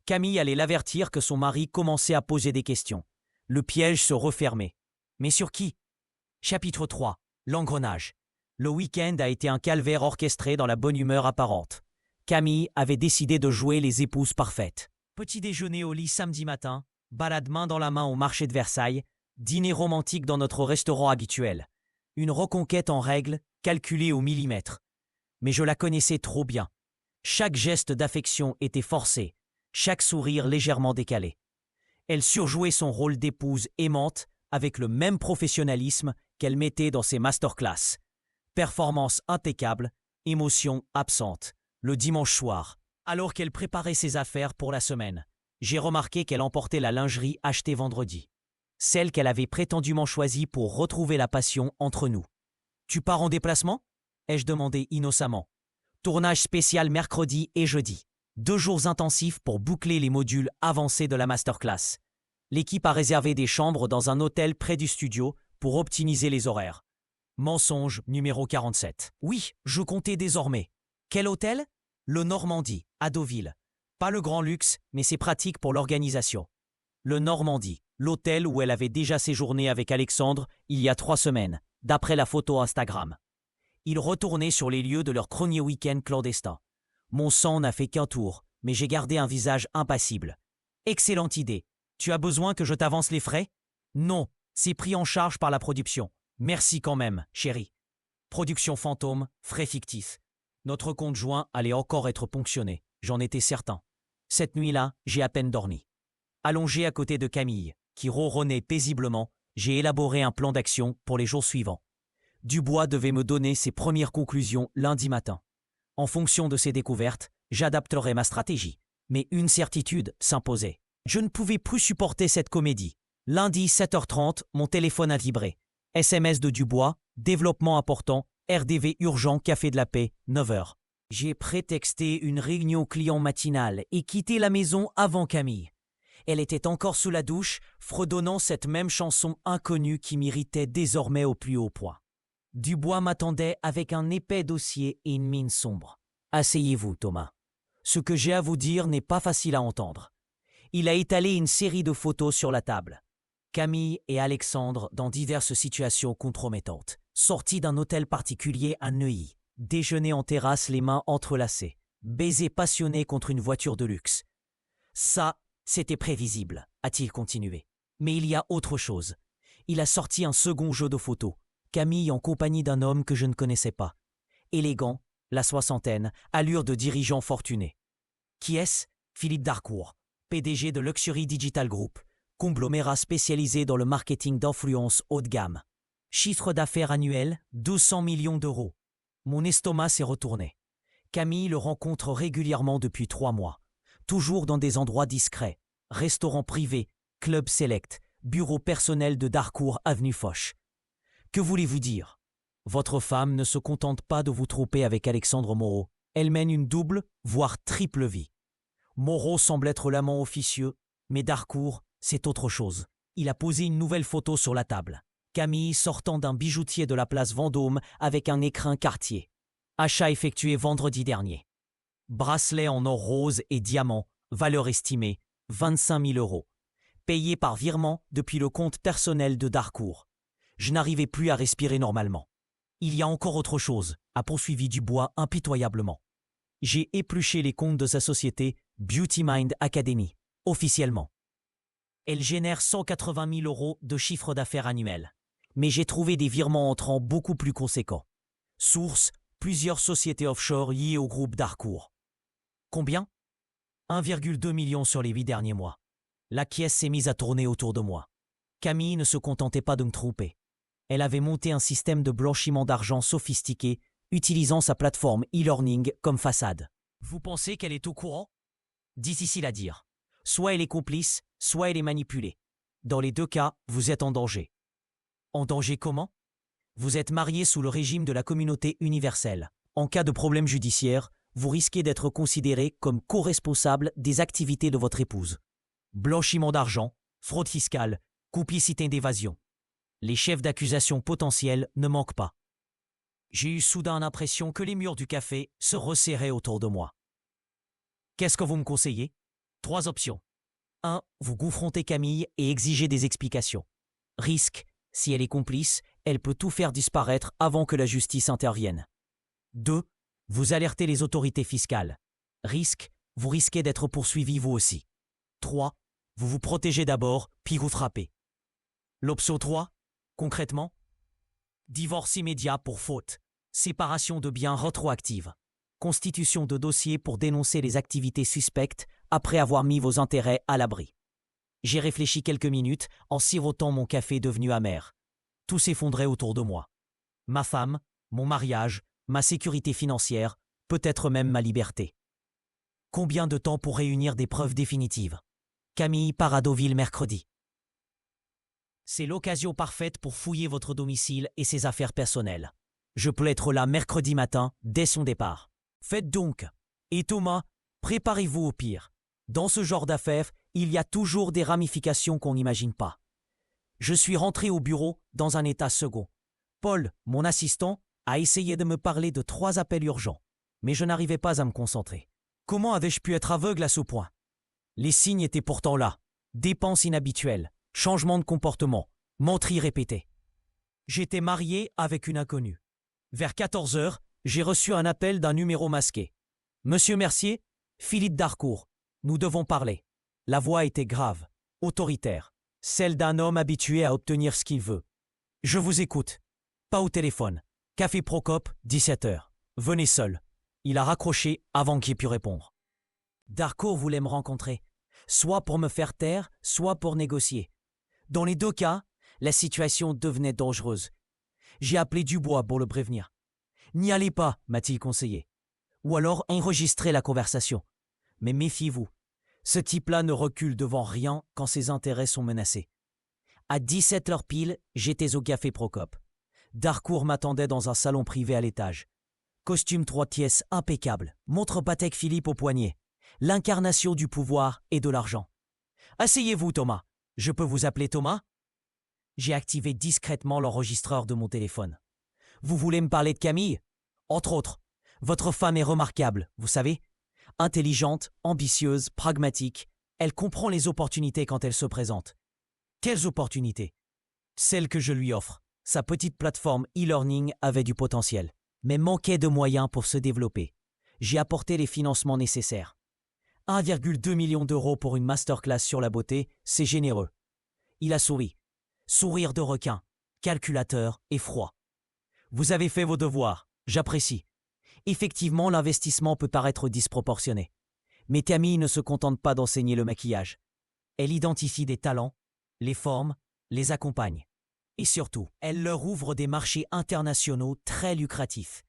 Camille allait l'avertir que son mari commençait à poser des questions. Le piège se refermait. Mais sur qui? Chapitre 3. L'engrenage. Le week-end a été un calvaire orchestré dans la bonne humeur apparente. Camille avait décidé de jouer les épouses parfaites. Petit déjeuner au lit samedi matin, balade main dans la main au marché de Versailles, dîner romantique dans notre restaurant habituel. Une reconquête en règle, calculée au millimètre. Mais je la connaissais trop bien. Chaque geste d'affection était forcé, chaque sourire légèrement décalé. Elle surjouait son rôle d'épouse aimante avec le même professionnalisme qu'elle mettait dans ses masterclass. Performance impeccable, émotion absente. Le dimanche soir, alors qu'elle préparait ses affaires pour la semaine, j'ai remarqué qu'elle emportait la lingerie achetée vendredi. Celle qu'elle avait prétendument choisie pour retrouver la passion entre nous. « Tu pars en déplacement ?» ai-je demandé innocemment. Tournage spécial mercredi et jeudi. 2 jours intensifs pour boucler les modules avancés de la masterclass. L'équipe a réservé des chambres dans un hôtel près du studio pour optimiser les horaires. Mensonge numéro 47. Oui, je comptais désormais. Quel hôtel? Le Normandie, à Deauville. Pas le grand luxe, mais c'est pratique pour l'organisation. Le Normandie, l'hôtel où elle avait déjà séjourné avec Alexandre il y a 3 semaines, d'après la photo Instagram. Ils retournaient sur les lieux de leur premier week-end clandestin. Mon sang n'a fait qu'un tour, mais j'ai gardé un visage impassible. Excellente idée. Tu as besoin que je t'avance les frais? Non, c'est pris en charge par la production. Merci quand même, chérie. Production fantôme, frais fictifs. Notre compte joint allait encore être ponctionné, j'en étais certain. Cette nuit-là, j'ai à peine dormi. Allongé à côté de Camille, qui ronronnait paisiblement, j'ai élaboré un plan d'action pour les jours suivants. Dubois devait me donner ses premières conclusions lundi matin. En fonction de ses découvertes, j'adapterai ma stratégie. Mais une certitude s'imposait. Je ne pouvais plus supporter cette comédie. Lundi 7h30, mon téléphone a vibré. SMS de Dubois, développement important, RDV urgent, café de la paix, 9h. J'ai prétexté une réunion client matinale et quitté la maison avant Camille. Elle était encore sous la douche, fredonnant cette même chanson inconnue qui m'irritait désormais au plus haut point. Dubois m'attendait avec un épais dossier et une mine sombre. « Asseyez-vous, Thomas. Ce que j'ai à vous dire n'est pas facile à entendre. » Il a étalé une série de photos sur la table. Camille et Alexandre dans diverses situations compromettantes. Sortis d'un hôtel particulier à Neuilly. Déjeuner en terrasse les mains entrelacées. Baiser passionné contre une voiture de luxe. Ça, c'était prévisible, a-t-il continué. Mais il y a autre chose. Il a sorti un second jeu de photos. Camille en compagnie d'un homme que je ne connaissais pas. Élégant, la soixantaine, allure de dirigeant fortuné. Qui est-ce? Philippe Darcourt, PDG de Luxury Digital Group, conglomérat spécialisé dans le marketing d'influence haut de gamme. Chiffre d'affaires annuel, 200 millions d'euros. Mon estomac s'est retourné. Camille le rencontre régulièrement depuis 3 mois. Toujours dans des endroits discrets. Restaurants privés, club select, bureau personnel de Darcourt avenue Foch. Que voulez-vous dire? Votre femme ne se contente pas de vous tromper avec Alexandre Moreau. Elle mène une double, voire triple vie. Moreau semble être l'amant officieux, mais Darcourt, c'est autre chose. Il a posé une nouvelle photo sur la table. Camille sortant d'un bijoutier de la place Vendôme avec un écrin Cartier. Achat effectué vendredi dernier. Bracelet en or rose et diamant, valeur estimée, 25 000 euros. Payé par virement depuis le compte personnel de Darcourt. Je n'arrivais plus à respirer normalement. Il y a encore autre chose, a poursuivi Dubois impitoyablement. J'ai épluché les comptes de sa société Beauty Mind Academy, officiellement. Elle génère 180 000 euros de chiffre d'affaires annuel. Mais j'ai trouvé des virements entrants beaucoup plus conséquents. Source, plusieurs sociétés offshore liées au groupe Darcourt. Combien? 1,2 million sur les 8 derniers mois. La caisse s'est mise à tourner autour de moi. Camille ne se contentait pas de me tromper. Elle avait monté un système de blanchiment d'argent sophistiqué, utilisant sa plateforme e-learning comme façade. Vous pensez qu'elle est au courant? Difficile à dire. Soit elle est complice, soit elle est manipulée. Dans les deux cas, vous êtes en danger. En danger comment? Vous êtes marié sous le régime de la communauté universelle. En cas de problème judiciaire, vous risquez d'être considéré comme co-responsable des activités de votre épouse. Blanchiment d'argent, fraude fiscale, complicité d'évasion. Les chefs d'accusation potentiels ne manquent pas. J'ai eu soudain l'impression que les murs du café se resserraient autour de moi. Qu'est-ce que vous me conseillez? 3 options. 1. Vous confrontez Camille et exigez des explications. Risque, si elle est complice, elle peut tout faire disparaître avant que la justice intervienne. 2. Vous alertez les autorités fiscales. Risque, vous risquez d'être poursuivi vous aussi. 3. Vous vous protégez d'abord, puis vous frappez. L'option 3, concrètement, divorce immédiat pour faute, séparation de biens rétroactive, constitution de dossier pour dénoncer les activités suspectes après avoir mis vos intérêts à l'abri. J'ai réfléchi quelques minutes en sirotant mon café devenu amer. Tout s'effondrait autour de moi. Ma femme, mon mariage, ma sécurité financière, peut-être même ma liberté. Combien de temps pour réunir des preuves définitives? Camille part à Deauville mercredi. C'est l'occasion parfaite pour fouiller votre domicile et ses affaires personnelles. Je peux être là mercredi matin, dès son départ. Faites donc. Et Thomas, préparez-vous au pire. Dans ce genre d'affaires, il y a toujours des ramifications qu'on n'imagine pas. Je suis rentré au bureau dans un état second. Paul, mon assistant, a essayé de me parler de 3 appels urgents, mais je n'arrivais pas à me concentrer. Comment avais-je pu être aveugle à ce point? Les signes étaient pourtant là. Dépenses inhabituelles, changement de comportement, menteries répétées. J'étais marié avec une inconnue. Vers 14h, j'ai reçu un appel d'un numéro masqué. « Monsieur Mercier, Philippe Darcourt, nous devons parler. » La voix était grave, autoritaire, celle d'un homme habitué à obtenir ce qu'il veut. Je vous écoute. Pas au téléphone. Café Procope, 17h. Venez seul. Il a raccroché avant qu'il ait pu répondre. Darcourt voulait me rencontrer, soit pour me faire taire, soit pour négocier. Dans les deux cas, la situation devenait dangereuse. J'ai appelé Dubois pour le prévenir. N'y allez pas, m'a-t-il conseillé. Ou alors enregistrez la conversation. Mais méfiez-vous. Ce type-là ne recule devant rien quand ses intérêts sont menacés. À 17h pile, j'étais au Café Procope. Darcourt m'attendait dans un salon privé à l'étage. Costume 3 pièces impeccable, montre Patek Philippe au poignet. L'incarnation du pouvoir et de l'argent. Asseyez-vous, Thomas. Je peux vous appeler Thomas? J'ai activé discrètement l'enregistreur de mon téléphone. Vous voulez me parler de Camille? Entre autres. Votre femme est remarquable, vous savez. Intelligente, ambitieuse, pragmatique. Elle comprend les opportunités quand elles se présentent. Quelles opportunités? Celles que je lui offre. Sa petite plateforme e-learning avait du potentiel, mais manquait de moyens pour se développer. J'ai apporté les financements nécessaires. 1,2 million d'euros pour une masterclass sur la beauté, c'est généreux. Il a souri. Sourire de requin, calculateur et froid. Vous avez fait vos devoirs, j'apprécie. Effectivement, l'investissement peut paraître disproportionné. Mais Camille ne se contente pas d'enseigner le maquillage. Elle identifie des talents, les forme, les accompagne. Et surtout, elle leur ouvre des marchés internationaux très lucratifs.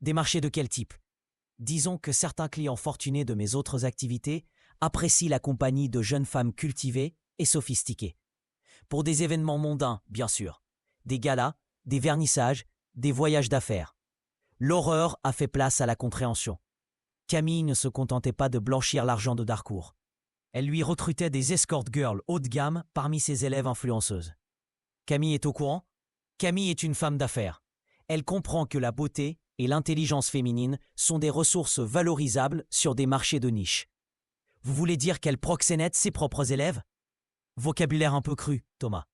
Des marchés de quel type? Disons que certains clients fortunés de mes autres activités apprécient la compagnie de jeunes femmes cultivées et sophistiquées. Pour des événements mondains, bien sûr. Des galas, des vernissages, des voyages d'affaires. L'horreur a fait place à la compréhension. Camille ne se contentait pas de blanchir l'argent de Darcourt. Elle lui recrutait des escort girls haut de gamme parmi ses élèves influenceuses. Camille est au courant? Camille est une femme d'affaires. Elle comprend que la beauté et l'intelligence féminine sont des ressources valorisables sur des marchés de niche. Vous voulez dire qu'elle proxénète ses propres élèves? Vocabulaire un peu cru, Thomas.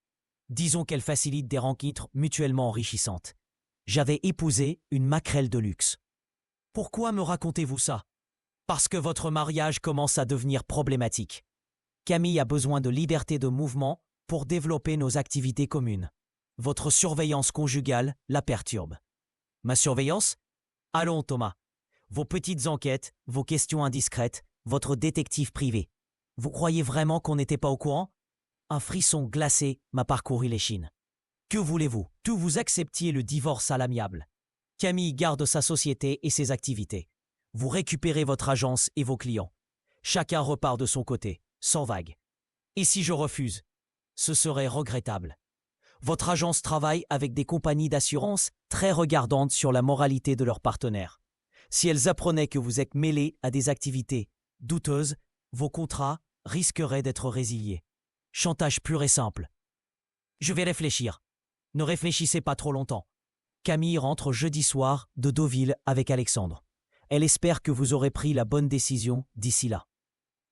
Disons qu'elle facilite des rencontres mutuellement enrichissantes. J'avais épousé une maquerelle de luxe. Pourquoi me racontez-vous ça? Parce que votre mariage commence à devenir problématique. Camille a besoin de liberté de mouvement pour développer nos activités communes. Votre surveillance conjugale la perturbe. Ma surveillance? Allons, Thomas. Vos petites enquêtes, vos questions indiscrètes, votre détective privé. Vous croyez vraiment qu'on n'était pas au courant? Un frisson glacé m'a parcouru l'échine. Que voulez-vous? Que vous acceptiez le divorce à l'amiable. Camille garde sa société et ses activités. Vous récupérez votre agence et vos clients. Chacun repart de son côté, sans vague. Et si je refuse? Ce serait regrettable. Votre agence travaille avec des compagnies d'assurance très regardantes sur la moralité de leurs partenaires. Si elles apprenaient que vous êtes mêlé à des activités douteuses, vos contrats risqueraient d'être résiliés. Chantage pur et simple. Je vais réfléchir. Ne réfléchissez pas trop longtemps. Camille rentre jeudi soir de Deauville avec Alexandre. Elle espère que vous aurez pris la bonne décision d'ici là.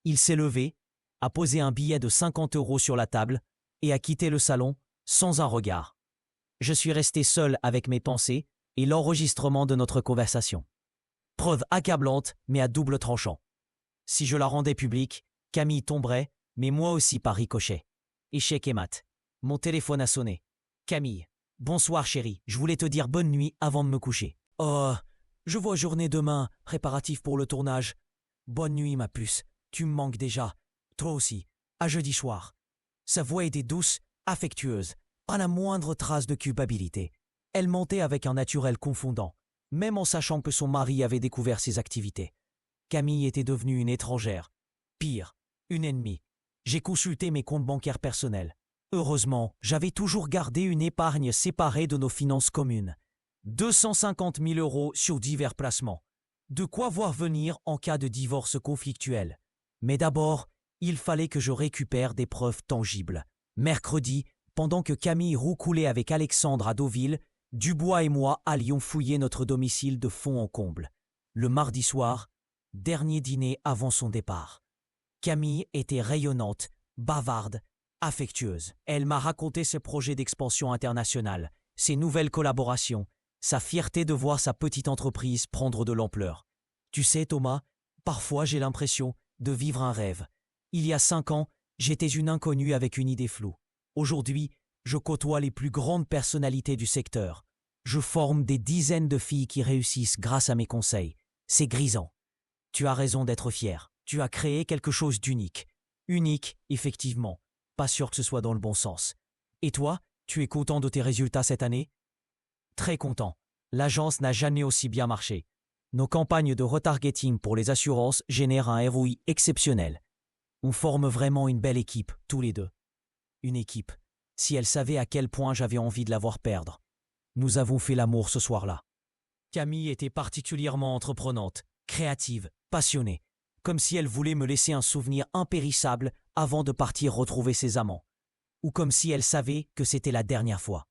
Il s'est levé, a posé un billet de 50 € sur la table et a quitté le salon sans un regard. Je suis resté seul avec mes pensées et l'enregistrement de notre conversation. Preuve accablante mais à double tranchant. Si je la rendais publique, Camille tomberait, mais moi aussi par ricochet. Échec et mat. Mon téléphone a sonné. Camille. Bonsoir chérie, je voulais te dire bonne nuit avant de me coucher. Oh, je vois journée demain, préparatif pour le tournage. Bonne nuit ma puce, tu me manques déjà. Toi aussi, à jeudi soir. Sa voix était douce, affectueuse, pas la moindre trace de culpabilité. Elle mentait avec un naturel confondant, même en sachant que son mari avait découvert ses activités. Camille était devenue une étrangère. Pire, une ennemie. J'ai consulté mes comptes bancaires personnels. Heureusement, j'avais toujours gardé une épargne séparée de nos finances communes. 250 000 € sur divers placements. De quoi voir venir en cas de divorce conflictuel. Mais d'abord, il fallait que je récupère des preuves tangibles. Mercredi, pendant que Camille roucoulait avec Alexandre à Deauville, Dubois et moi allions fouiller notre domicile de fond en comble. Le mardi soir, dernier dîner avant son départ. Camille était rayonnante, bavarde, affectueuse. Elle m'a raconté ses projets d'expansion internationale, ses nouvelles collaborations, sa fierté de voir sa petite entreprise prendre de l'ampleur. Tu sais, Thomas, parfois j'ai l'impression de vivre un rêve. Il y a 5 ans, j'étais une inconnue avec une idée floue. Aujourd'hui, je côtoie les plus grandes personnalités du secteur. Je forme des dizaines de filles qui réussissent grâce à mes conseils. C'est grisant. Tu as raison d'être fier. Tu as créé quelque chose d'unique. Unique, effectivement. Pas sûr que ce soit dans le bon sens. Et toi, tu es content de tes résultats cette année? Très content. L'agence n'a jamais aussi bien marché. Nos campagnes de retargeting pour les assurances génèrent un ROI exceptionnel. On forme vraiment une belle équipe, tous les deux. Une équipe. Si elle savait à quel point j'avais envie de la voir perdre. Nous avons fait l'amour ce soir-là. Camille était particulièrement entreprenante, créative, passionnée, comme si elle voulait me laisser un souvenir impérissable avant de partir retrouver ses amants. Ou comme si elle savait que c'était la dernière fois.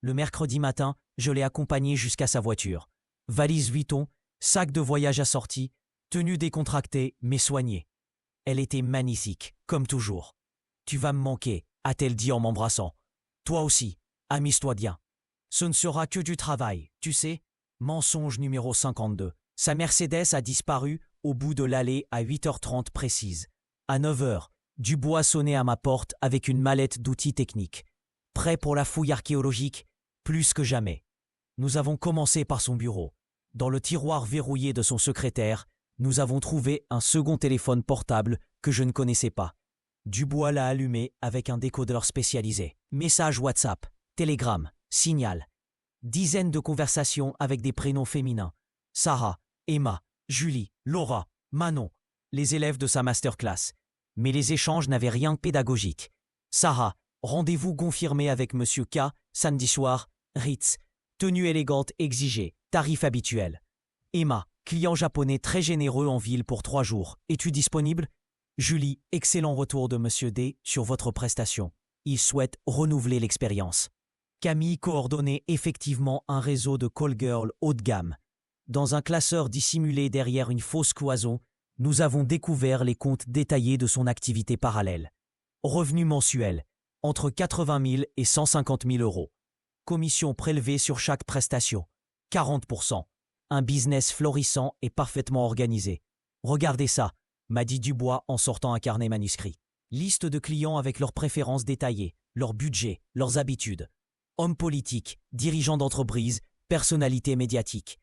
Le mercredi matin, je l'ai accompagnée jusqu'à sa voiture. Valise Vuitton, sac de voyage assorti, tenue décontractée mais soignée. Elle était magnifique, comme toujours. « Tu vas me manquer », a-t-elle dit en m'embrassant. « Toi aussi, amuse-toi bien. Ce ne sera que du travail, tu sais. » Mensonge numéro 52. Sa Mercedes a disparu au bout de l'allée à 8h30 précise. À 9h, Dubois sonnait à ma porte avec une mallette d'outils techniques. Prêt pour la fouille archéologique? Plus que jamais. Nous avons commencé par son bureau. Dans le tiroir verrouillé de son secrétaire, nous avons trouvé un second téléphone portable que je ne connaissais pas. Dubois l'a allumé avec un décodeur spécialisé. Message WhatsApp, Telegram, Signal. Dizaines de conversations avec des prénoms féminins. Sarah, Emma, Julie, Laura, Manon, les élèves de sa masterclass. Mais les échanges n'avaient rien de pédagogique. Sarah, rendez-vous confirmé avec Monsieur K, samedi soir, Ritz. Tenue élégante exigée, tarif habituel. Emma, client japonais très généreux en ville pour 3 jours. Es-tu disponible? Julie, excellent retour de Monsieur D sur votre prestation. Il souhaite renouveler l'expérience. Camille coordonnait effectivement un réseau de call girls haut de gamme. Dans un classeur dissimulé derrière une fausse cloison, nous avons découvert les comptes détaillés de son activité parallèle. Revenus mensuels, entre 80 000 et 150 000 euros. Commission prélevée sur chaque prestation, 40%. Un business florissant et parfaitement organisé. Regardez ça, m'a dit Dubois en sortant un carnet manuscrit. Liste de clients avec leurs préférences détaillées, leur budget, leurs habitudes. Hommes politiques, dirigeants d'entreprise, personnalités médiatiques.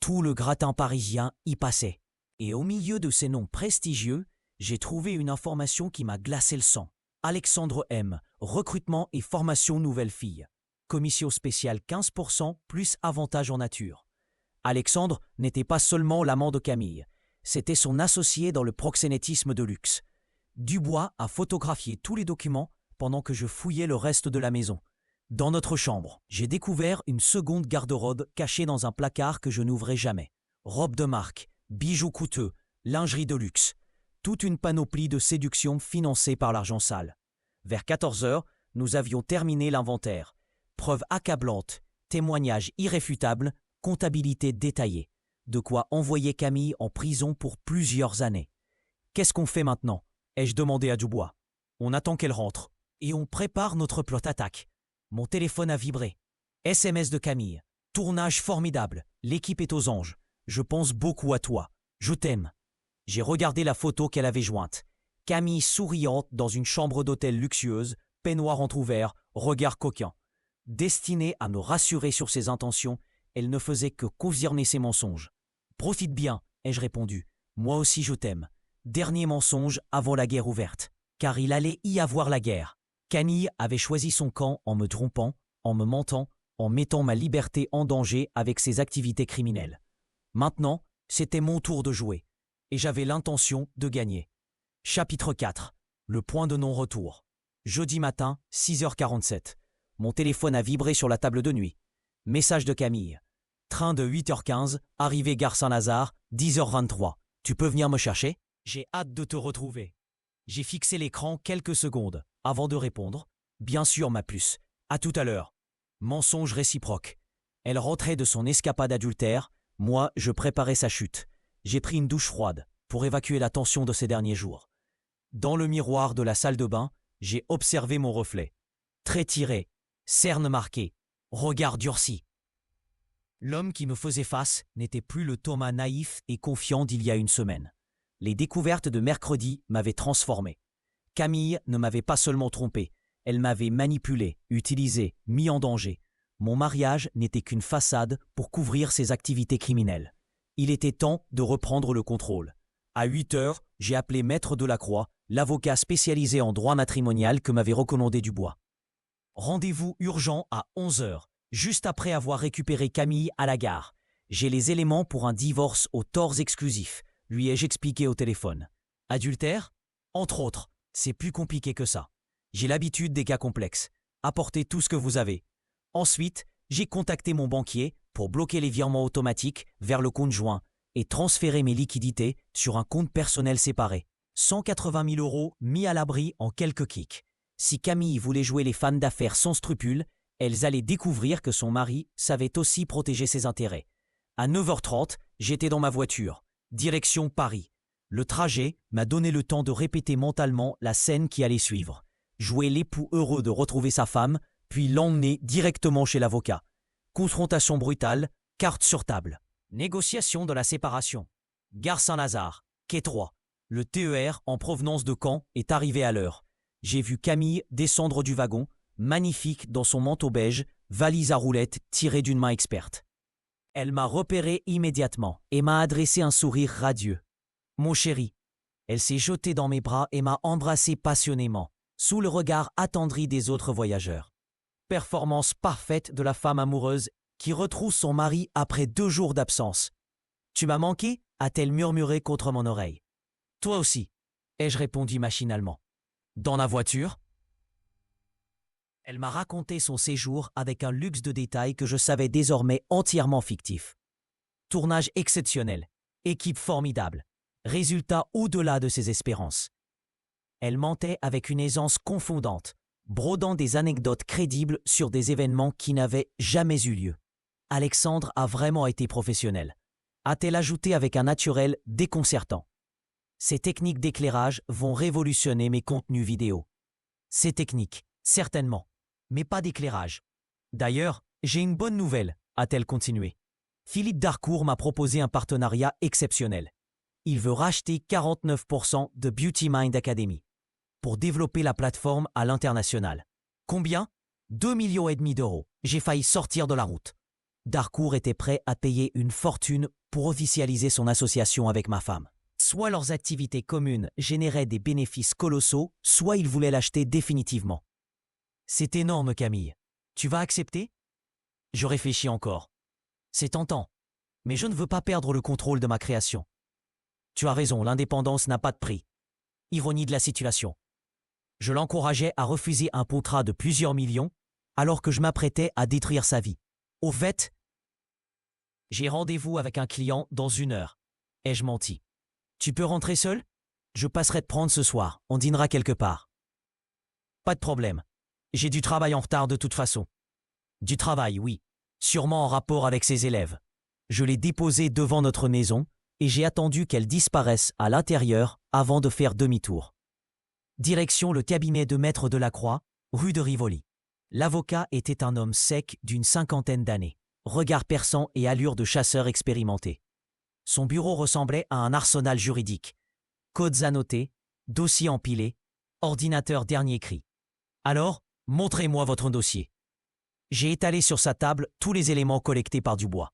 Tout le gratin parisien y passait. Et au milieu de ces noms prestigieux, j'ai trouvé une information qui m'a glacé le sang. Alexandre M, recrutement et formation nouvelle fille. Commission spéciale 15% plus avantage en nature. Alexandre n'était pas seulement l'amant de Camille, c'était son associé dans le proxénétisme de luxe. Dubois a photographié tous les documents pendant que je fouillais le reste de la maison. Dans notre chambre, j'ai découvert une seconde garde-robe cachée dans un placard que je n'ouvrais jamais. Robes de marque, bijoux coûteux, lingerie de luxe. Toute une panoplie de séduction financée par l'argent sale. Vers 14h, nous avions terminé l'inventaire. Preuves accablantes, témoignages irréfutables, comptabilité détaillée. De quoi envoyer Camille en prison pour plusieurs années. Qu'est-ce qu'on fait maintenant? Ai-je demandé à Dubois. On attend qu'elle rentre. Et on prépare notre plot attaque. Mon téléphone a vibré. SMS de Camille. Tournage formidable. L'équipe est aux anges. Je pense beaucoup à toi. Je t'aime. J'ai regardé la photo qu'elle avait jointe. Camille souriante dans une chambre d'hôtel luxueuse, peignoir entrouvert, regard coquin. Destinée à me rassurer sur ses intentions, elle ne faisait que confirmer ses mensonges. Profite bien, ai-je répondu. Moi aussi je t'aime. Dernier mensonge avant la guerre ouverte. Car il allait y avoir la guerre. Camille avait choisi son camp en me trompant, en me mentant, en mettant ma liberté en danger avec ses activités criminelles. Maintenant, c'était mon tour de jouer. Et j'avais l'intention de gagner. Chapitre 4. Le point de non-retour. Jeudi matin, 6h47. Mon téléphone a vibré sur la table de nuit. Message de Camille. Train de 8h15, arrivée gare Saint-Lazare, 10h23. Tu peux venir me chercher? J'ai hâte de te retrouver. J'ai fixé l'écran quelques secondes avant de répondre. Bien sûr, ma puce. À tout à l'heure. Mensonge réciproque. Elle rentrait de son escapade adultère. Moi, je préparais sa chute. J'ai pris une douche froide pour évacuer la tension de ces derniers jours. Dans le miroir de la salle de bain, j'ai observé mon reflet. Traits tirés, cernes marquées, regard durci. L'homme qui me faisait face n'était plus le Thomas naïf et confiant d'il y a une semaine. Les découvertes de mercredi m'avaient transformé. Camille ne m'avait pas seulement trompé, elle m'avait manipulé, utilisé, mis en danger. Mon mariage n'était qu'une façade pour couvrir ses activités criminelles. Il était temps de reprendre le contrôle. À 8 heures, j'ai appelé Maître Delacroix, l'avocat spécialisé en droit matrimonial que m'avait recommandé Dubois. Rendez-vous urgent à 11 heures, juste après avoir récupéré Camille à la gare. J'ai les éléments pour un divorce aux torts exclusifs, lui ai-je expliqué au téléphone. Adultère? Entre autres, c'est plus compliqué que ça. J'ai l'habitude des cas complexes. Apportez tout ce que vous avez. Ensuite, j'ai contacté mon banquier pour bloquer les virements automatiques vers le compte joint et transférer mes liquidités sur un compte personnel séparé. 180 000 € mis à l'abri en quelques kicks. Si Camille voulait jouer les femmes d'affaires sans scrupules, elles allaient découvrir que son mari savait aussi protéger ses intérêts. À 9h30, j'étais dans ma voiture, direction Paris. Le trajet m'a donné le temps de répéter mentalement la scène qui allait suivre. Jouer l'époux heureux de retrouver sa femme, puis l'emmener directement chez l'avocat. Confrontation brutale, carte sur table. Négociation de la séparation. Gare Saint-Lazare, quai 3. Le TER en provenance de Caen est arrivé à l'heure. J'ai vu Camille descendre du wagon, magnifique dans son manteau beige, valise à roulettes tirée d'une main experte. Elle m'a repéré immédiatement et m'a adressé un sourire radieux. Mon chéri. Elle s'est jetée dans mes bras et m'a embrassé passionnément, sous le regard attendri des autres voyageurs. Performance parfaite de la femme amoureuse qui retrouve son mari après 2 jours d'absence. « Tu m'as manqué ?» a-t-elle murmuré contre mon oreille. « Toi aussi » ai-je répondu machinalement. « Dans la voiture ?» Elle m'a raconté son séjour avec un luxe de détails que je savais désormais entièrement fictif. Tournage exceptionnel, équipe formidable, résultat au-delà de ses espérances. Elle mentait avec une aisance confondante, brodant des anecdotes crédibles sur des événements qui n'avaient jamais eu lieu. Alexandre a vraiment été professionnel, a-t-elle ajouté avec un naturel déconcertant. Ces techniques d'éclairage vont révolutionner mes contenus vidéo. Ces techniques, certainement, mais pas d'éclairage. D'ailleurs, j'ai une bonne nouvelle, a-t-elle continué. Philippe Darcourt m'a proposé un partenariat exceptionnel. Il veut racheter 49% de Beauty Mind Academy pour développer la plateforme à l'international. Combien? 2,5 millions d'euros. J'ai failli sortir de la route. Darcourt était prêt à payer une fortune pour officialiser son association avec ma femme. Soit leurs activités communes généraient des bénéfices colossaux, soit il voulait l'acheter définitivement. C'est énorme, Camille. Tu vas accepter? Je réfléchis encore. C'est tentant, mais je ne veux pas perdre le contrôle de ma création. Tu as raison, l'indépendance n'a pas de prix. Ironie de la situation. Je l'encourageais à refuser un contrat de plusieurs millions alors que je m'apprêtais à détruire sa vie. Au fait, j'ai rendez-vous avec un client dans 1 heure. Ai-je menti? Tu peux rentrer seul? Je passerai te prendre ce soir, on dînera quelque part. Pas de problème. J'ai du travail en retard de toute façon. Du travail, oui. Sûrement en rapport avec ses élèves. Je l'ai déposée devant notre maison et j'ai attendu qu'elle disparaisse à l'intérieur avant de faire demi-tour. Direction le cabinet de Maître Delacroix, rue de Rivoli. L'avocat était un homme sec d'une 50aine d'années, regard perçant et allure de chasseur expérimenté. Son bureau ressemblait à un arsenal juridique. Codes annotés, dossiers empilés, ordinateur dernier cri. Alors, montrez-moi votre dossier. J'ai étalé sur sa table tous les éléments collectés par Dubois.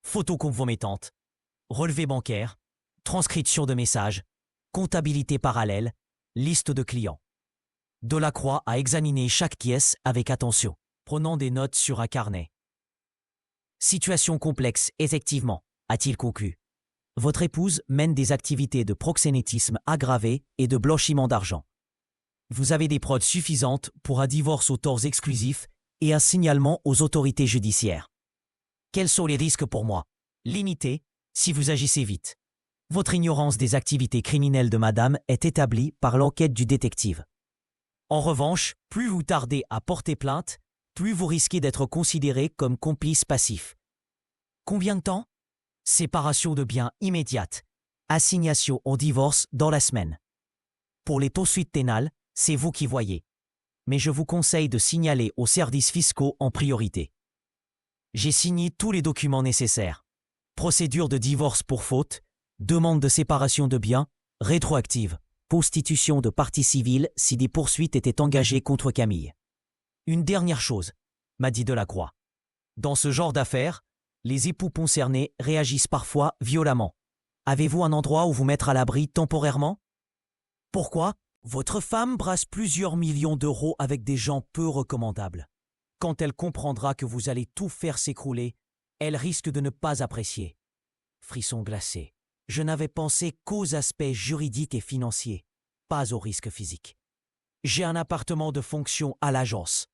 Photos compromettantes, relevé bancaire, transcription de messages, comptabilité parallèle, liste de clients. Delacroix a examiné chaque pièce avec attention, prenant des notes sur un carnet. Situation complexe, effectivement, a-t-il conclu. Votre épouse mène des activités de proxénétisme aggravé et de blanchiment d'argent. Vous avez des preuves suffisantes pour un divorce aux torts exclusifs et un signalement aux autorités judiciaires. Quels sont les risques pour moi? Limités, si vous agissez vite. Votre ignorance des activités criminelles de madame est établie par l'enquête du détective. En revanche, plus vous tardez à porter plainte, plus vous risquez d'être considéré comme complice passif. Combien de temps? Séparation de biens immédiate. Assignation au divorce dans la semaine. Pour les poursuites pénales, c'est vous qui voyez. Mais je vous conseille de signaler aux services fiscaux en priorité. J'ai signé tous les documents nécessaires. Procédure de divorce pour faute, demande de séparation de biens, rétroactive. constitution de partie civile si des poursuites étaient engagées contre Camille. Une dernière chose, m'a dit Delacroix. Dans ce genre d'affaires, les époux concernés réagissent parfois violemment. Avez-vous un endroit où vous mettre à l'abri temporairement? Pourquoi? Votre femme brasse plusieurs millions d'euros avec des gens peu recommandables. Quand elle comprendra que vous allez tout faire s'écrouler, elle risque de ne pas apprécier. Frisson glacé. Je n'avais pensé qu'aux aspects juridiques et financiers, pas aux risques physiques. J'ai un appartement de fonction à l'agence.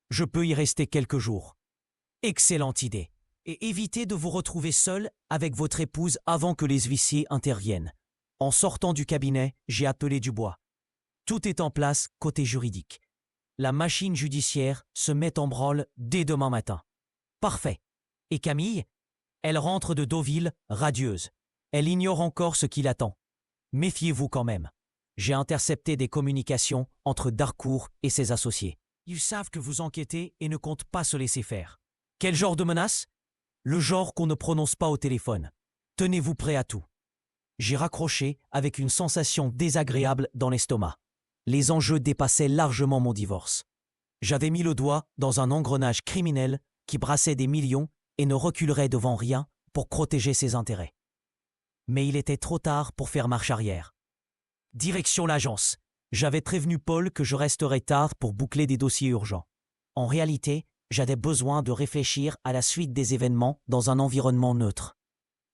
Je peux y rester quelques jours. Excellente idée. Et évitez de vous retrouver seul avec votre épouse avant que les huissiers interviennent. En sortant du cabinet, j'ai appelé Dubois. Tout est en place côté juridique. La machine judiciaire se met en branle dès demain matin. Parfait. Et Camille? Elle rentre de Deauville, radieuse. Elle ignore encore ce qui l'attend. Méfiez-vous quand même. J'ai intercepté des communications entre Darcourt et ses associés. Ils savent que vous enquêtez et ne comptent pas se laisser faire. Quel genre de menace? Le genre qu'on ne prononce pas au téléphone. Tenez-vous prêt à tout. J'ai raccroché avec une sensation désagréable dans l'estomac. Les enjeux dépassaient largement mon divorce. J'avais mis le doigt dans un engrenage criminel qui brassait des millions et ne reculerait devant rien pour protéger ses intérêts. Mais il était trop tard pour faire marche arrière. Direction l'agence. J'avais prévenu Paul que je resterais tard pour boucler des dossiers urgents. En réalité, j'avais besoin de réfléchir à la suite des événements dans un environnement neutre.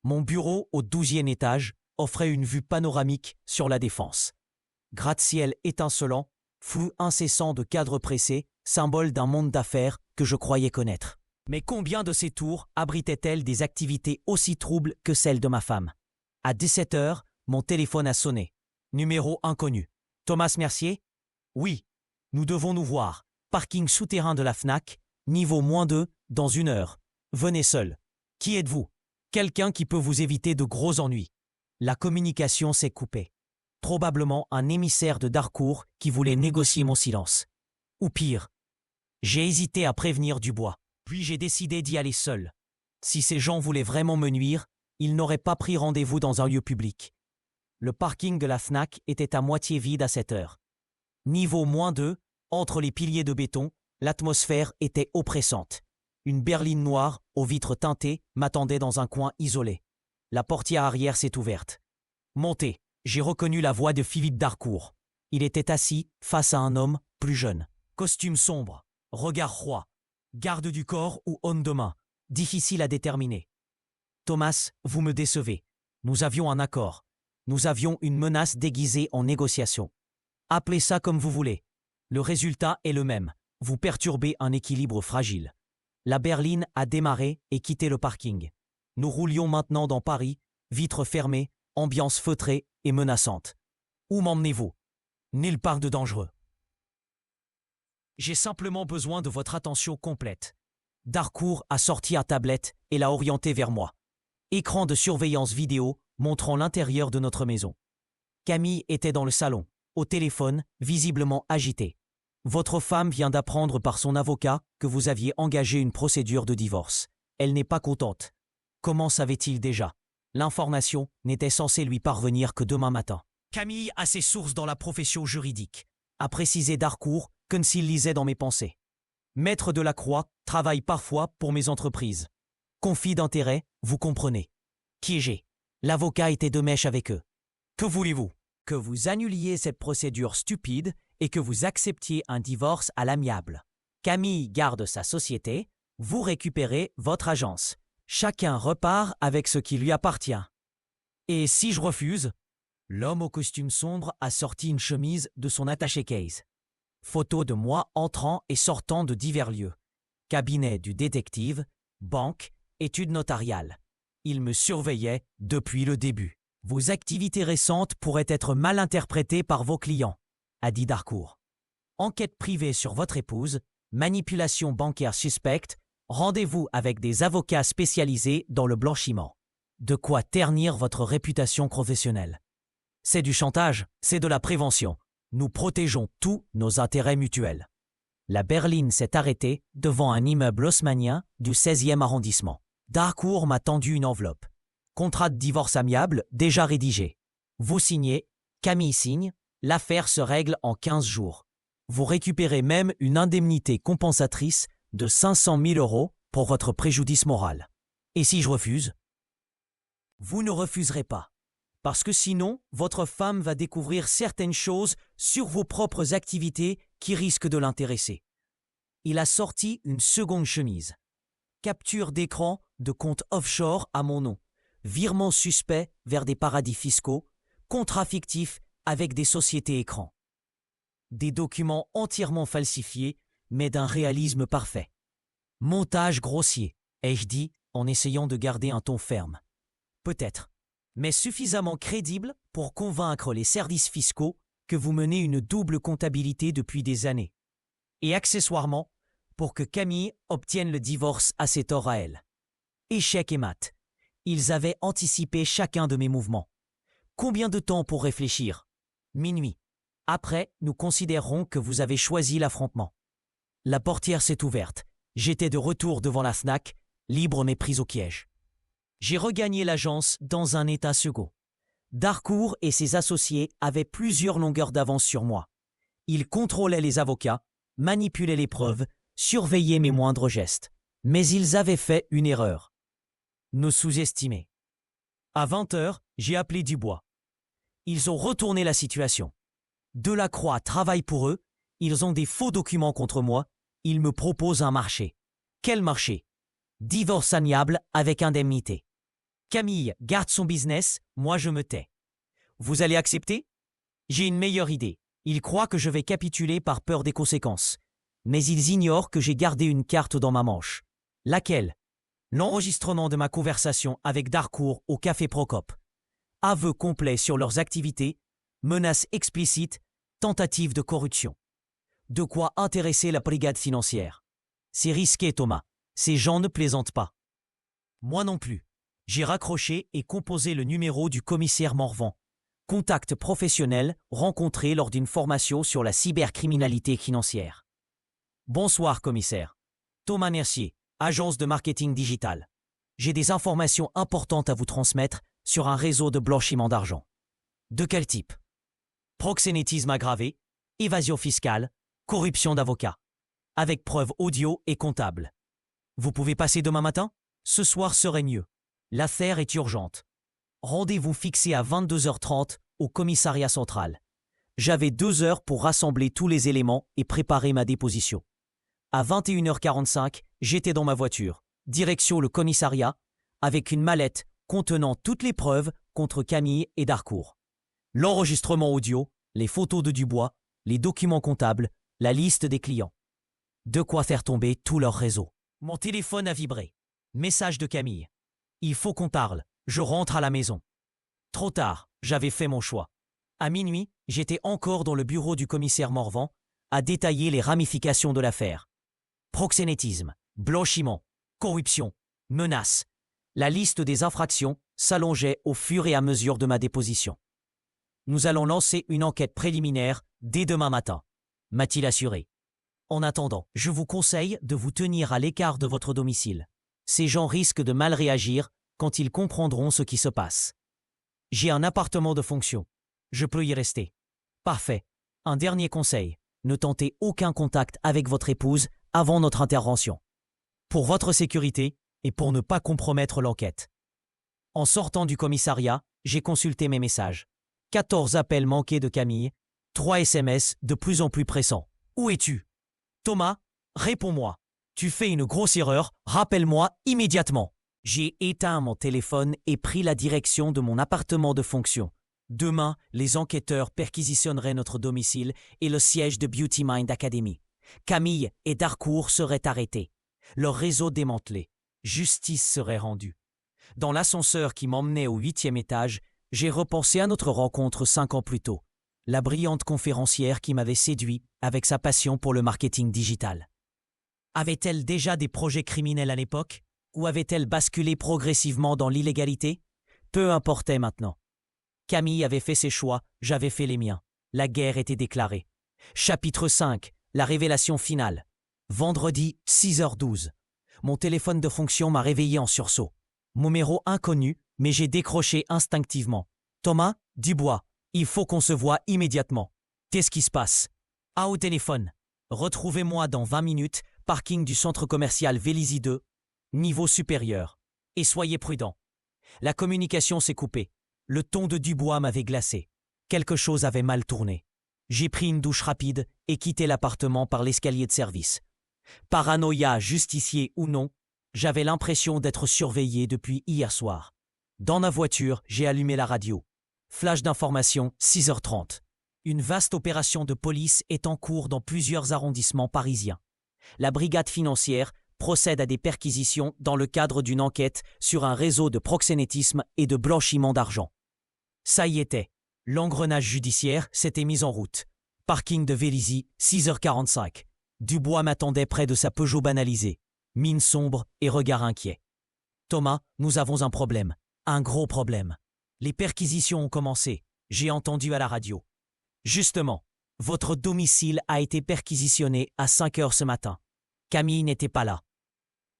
Mon bureau au 12e étage offrait une vue panoramique sur la Défense. Gratte-ciel étincelant, flou incessant de cadres pressés, symbole d'un monde d'affaires que je croyais connaître. Mais combien de ces tours abritaient-elles des activités aussi troubles que celles de ma femme? À 17h, mon téléphone a sonné. Numéro inconnu. Thomas Mercier? Oui. Nous devons nous voir. Parking souterrain de la Fnac, niveau -2, dans 1 heure. Venez seul. Qui êtes-vous? Quelqu'un qui peut vous éviter de gros ennuis. La communication s'est coupée. Probablement un émissaire de Darcourt qui voulait négocier mon silence. Ou pire. J'ai hésité à prévenir Dubois. Puis j'ai décidé d'y aller seul. Si ces gens voulaient vraiment me nuire, ils n'auraient pas pris rendez-vous dans un lieu public. Le parking de la Fnac était à moitié vide à cette heure. Niveau -2, entre les piliers de béton, l'atmosphère était oppressante. Une berline noire, aux vitres teintées, m'attendait dans un coin isolé. La portière arrière s'est ouverte. Montez, j'ai reconnu la voix de Philippe Darcourt. Il était assis face à un homme plus jeune. Costume sombre, regard froid, garde du corps ou homme de main, difficile à déterminer. Thomas, vous me décevez. Nous avions un accord. Nous avions une menace déguisée en négociation. Appelez ça comme vous voulez. Le résultat est le même. Vous perturbez un équilibre fragile. La berline a démarré et quitté le parking. Nous roulions maintenant dans Paris, vitres fermées, ambiance feutrée et menaçante. Où m'emmenez-vous? Nulle part de dangereux. J'ai simplement besoin de votre attention complète. Darcourt a sorti à tablette et l'a orienté vers moi. Écran de surveillance vidéo montrant l'intérieur de notre maison. Camille était dans le salon, au téléphone, visiblement agitée. Votre femme vient d'apprendre par son avocat que vous aviez engagé une procédure de divorce. Elle n'est pas contente. Comment savait-il déjà? L'information n'était censée lui parvenir que demain matin. Camille a ses sources dans la profession juridique, a précisé Darcourt comme s'il lisait dans mes pensées. Maître Delacroix travaille parfois pour mes entreprises. Conflit d'intérêt, vous comprenez. Piégé. L'avocat était de mèche avec eux. Que voulez-vous? Que vous annuliez cette procédure stupide et que vous acceptiez un divorce à l'amiable. Camille garde sa société, vous récupérez votre agence. Chacun repart avec ce qui lui appartient. Et si je refuse? L'homme au costume sombre a sorti une chemise de son attaché-case. Photo de moi entrant et sortant de divers lieux. Cabinet du détective, banque, études notariales. Il me surveillait depuis le début. Vos activités récentes pourraient être mal interprétées par vos clients, a dit Darcourt. Enquête privée sur votre épouse, manipulation bancaire suspecte, rendez-vous avec des avocats spécialisés dans le blanchiment. De quoi ternir votre réputation professionnelle. C'est du chantage, c'est de la prévention. Nous protégeons tous nos intérêts mutuels. La berline s'est arrêtée devant un immeuble haussmannien du 16e arrondissement. Darcourt m'a tendu une enveloppe. Contrat de divorce amiable déjà rédigé. Vous signez, Camille signe, L'affaire se règle en 15 jours. Vous récupérez même une indemnité compensatrice de 500 000 € pour votre préjudice moral. Et si je refuse? Vous ne refuserez pas. Parce que sinon, votre femme va découvrir certaines choses sur vos propres activités qui risquent de l'intéresser. Il a sorti une seconde chemise. Capture d'écran de compte offshore à mon nom. Virements suspects vers des paradis fiscaux. Contrats fictifs avec des sociétés écrans. Des documents entièrement falsifiés, mais d'un réalisme parfait. Montage grossier, ai-je dit en essayant de garder un ton ferme. Peut-être, mais suffisamment crédible pour convaincre les services fiscaux que vous menez une double comptabilité depuis des années. Et accessoirement, pour que Camille obtienne le divorce à ses torts à elle. Échec et mat. Ils avaient anticipé chacun de mes mouvements. Combien de temps pour réfléchir? Minuit. Après, nous considérerons que vous avez choisi l'affrontement. La portière s'est ouverte. J'étais de retour devant la Fnac, libre mais pris au piège. J'ai regagné l'agence dans un état second. Darcourt et ses associés avaient plusieurs longueurs d'avance sur moi. Ils contrôlaient les avocats, manipulaient les preuves, surveillaient mes moindres gestes. Mais ils avaient fait une erreur. Nous sous-estimer. À 20h, j'ai appelé Dubois. Ils ont retourné la situation. Delacroix travaille pour eux, ils ont des faux documents contre moi, ils me proposent un marché. Quel marché? Divorce amiable avec indemnité. Camille garde son business, moi je me tais. Vous allez accepter? J'ai une meilleure idée. Ils croient que je vais capituler par peur des conséquences. Mais ils ignorent que j'ai gardé une carte dans ma manche. Laquelle? L'enregistrement de ma conversation avec Darcourt au Café Procope. Aveux complets sur leurs activités, menaces explicites, tentatives de corruption. De quoi intéresser la brigade financière. C'est risqué, Thomas. Ces gens ne plaisantent pas. Moi non plus. J'ai raccroché et composé le numéro du commissaire Morvan. Contact professionnel rencontré lors d'une formation sur la cybercriminalité financière. Bonsoir, commissaire. Thomas Mercier, agence de marketing digital. J'ai des informations importantes à vous transmettre sur un réseau de blanchiment d'argent. De quel type? Proxénétisme aggravé, évasion fiscale, corruption d'avocats. Avec preuves audio et comptables. Vous pouvez passer demain matin? Ce soir serait mieux. L'affaire est urgente. Rendez-vous fixé à 22h30 au commissariat central. J'avais 2 heures pour rassembler tous les éléments et préparer ma déposition. À 21h45, j'étais dans ma voiture, direction le commissariat, avec une mallette contenant toutes les preuves contre Camille et Darcourt. L'enregistrement audio, les photos de Dubois, les documents comptables, la liste des clients. De quoi faire tomber tout leur réseau. Mon téléphone a vibré. Message de Camille. Il faut qu'on parle, je rentre à la maison. Trop tard, j'avais fait mon choix. À minuit, j'étais encore dans le bureau du commissaire Morvan, à détailler les ramifications de l'affaire. Proxénétisme, blanchiment, corruption, menaces. La liste des infractions s'allongeait au fur et à mesure de ma déposition. Nous allons lancer une enquête préliminaire dès demain matin, m'a-t-il assuré. En attendant, je vous conseille de vous tenir à l'écart de votre domicile. Ces gens risquent de mal réagir quand ils comprendront ce qui se passe. J'ai un appartement de fonction. Je peux y rester. Parfait. Un dernier conseil. Ne tentez aucun contact avec votre épouse avant notre intervention. Pour votre sécurité et pour ne pas compromettre l'enquête. En sortant du commissariat, j'ai consulté mes messages. 14 appels manqués de Camille, 3 SMS de plus en plus pressants. Où es-tu? Thomas, réponds-moi. Tu fais une grosse erreur, rappelle-moi immédiatement. J'ai éteint mon téléphone et pris la direction de mon appartement de fonction. Demain, les enquêteurs perquisitionneraient notre domicile et le siège de Beauty Mind Academy. Camille et Darcourt seraient arrêtés. Leur réseau démantelé. Justice serait rendue. Dans l'ascenseur qui m'emmenait au 8e étage, j'ai repensé à notre rencontre 5 ans plus tôt. La brillante conférencière qui m'avait séduit avec sa passion pour le marketing digital. Avait-elle déjà des projets criminels à l'époque? Ou avait-elle basculé progressivement dans l'illégalité? Peu importait maintenant. Camille avait fait ses choix, j'avais fait les miens. La guerre était déclarée. Chapitre 5, la révélation finale. Vendredi, 6h12. Mon téléphone de fonction m'a réveillé en sursaut. Numéro inconnu, mais j'ai décroché instinctivement. Thomas, Dubois. Il faut qu'on se voie immédiatement. Qu'est-ce qui se passe? Ah, au téléphone. Retrouvez-moi dans 20 minutes, parking du centre commercial Vélizy 2, niveau supérieur. Et soyez prudent. La communication s'est coupée. Le ton de Dubois m'avait glacé. Quelque chose avait mal tourné. J'ai pris une douche rapide et quitté l'appartement par l'escalier de service. Paranoïa, justicier ou non, j'avais l'impression d'être surveillé depuis hier soir. Dans ma voiture, j'ai allumé la radio. Flash d'information, 6h30. Une vaste opération de police est en cours dans plusieurs arrondissements parisiens. La brigade financière procède à des perquisitions dans le cadre d'une enquête sur un réseau de proxénétisme et de blanchiment d'argent. Ça y était, l'engrenage judiciaire s'était mis en route. Parking de Vélizy, 6h45. Dubois m'attendait près de sa Peugeot banalisée, mine sombre et regard inquiet. « Thomas, nous avons un problème, un gros problème. Les perquisitions ont commencé, j'ai entendu à la radio. Justement, votre domicile a été perquisitionné à 5h ce matin. Camille n'était pas là. »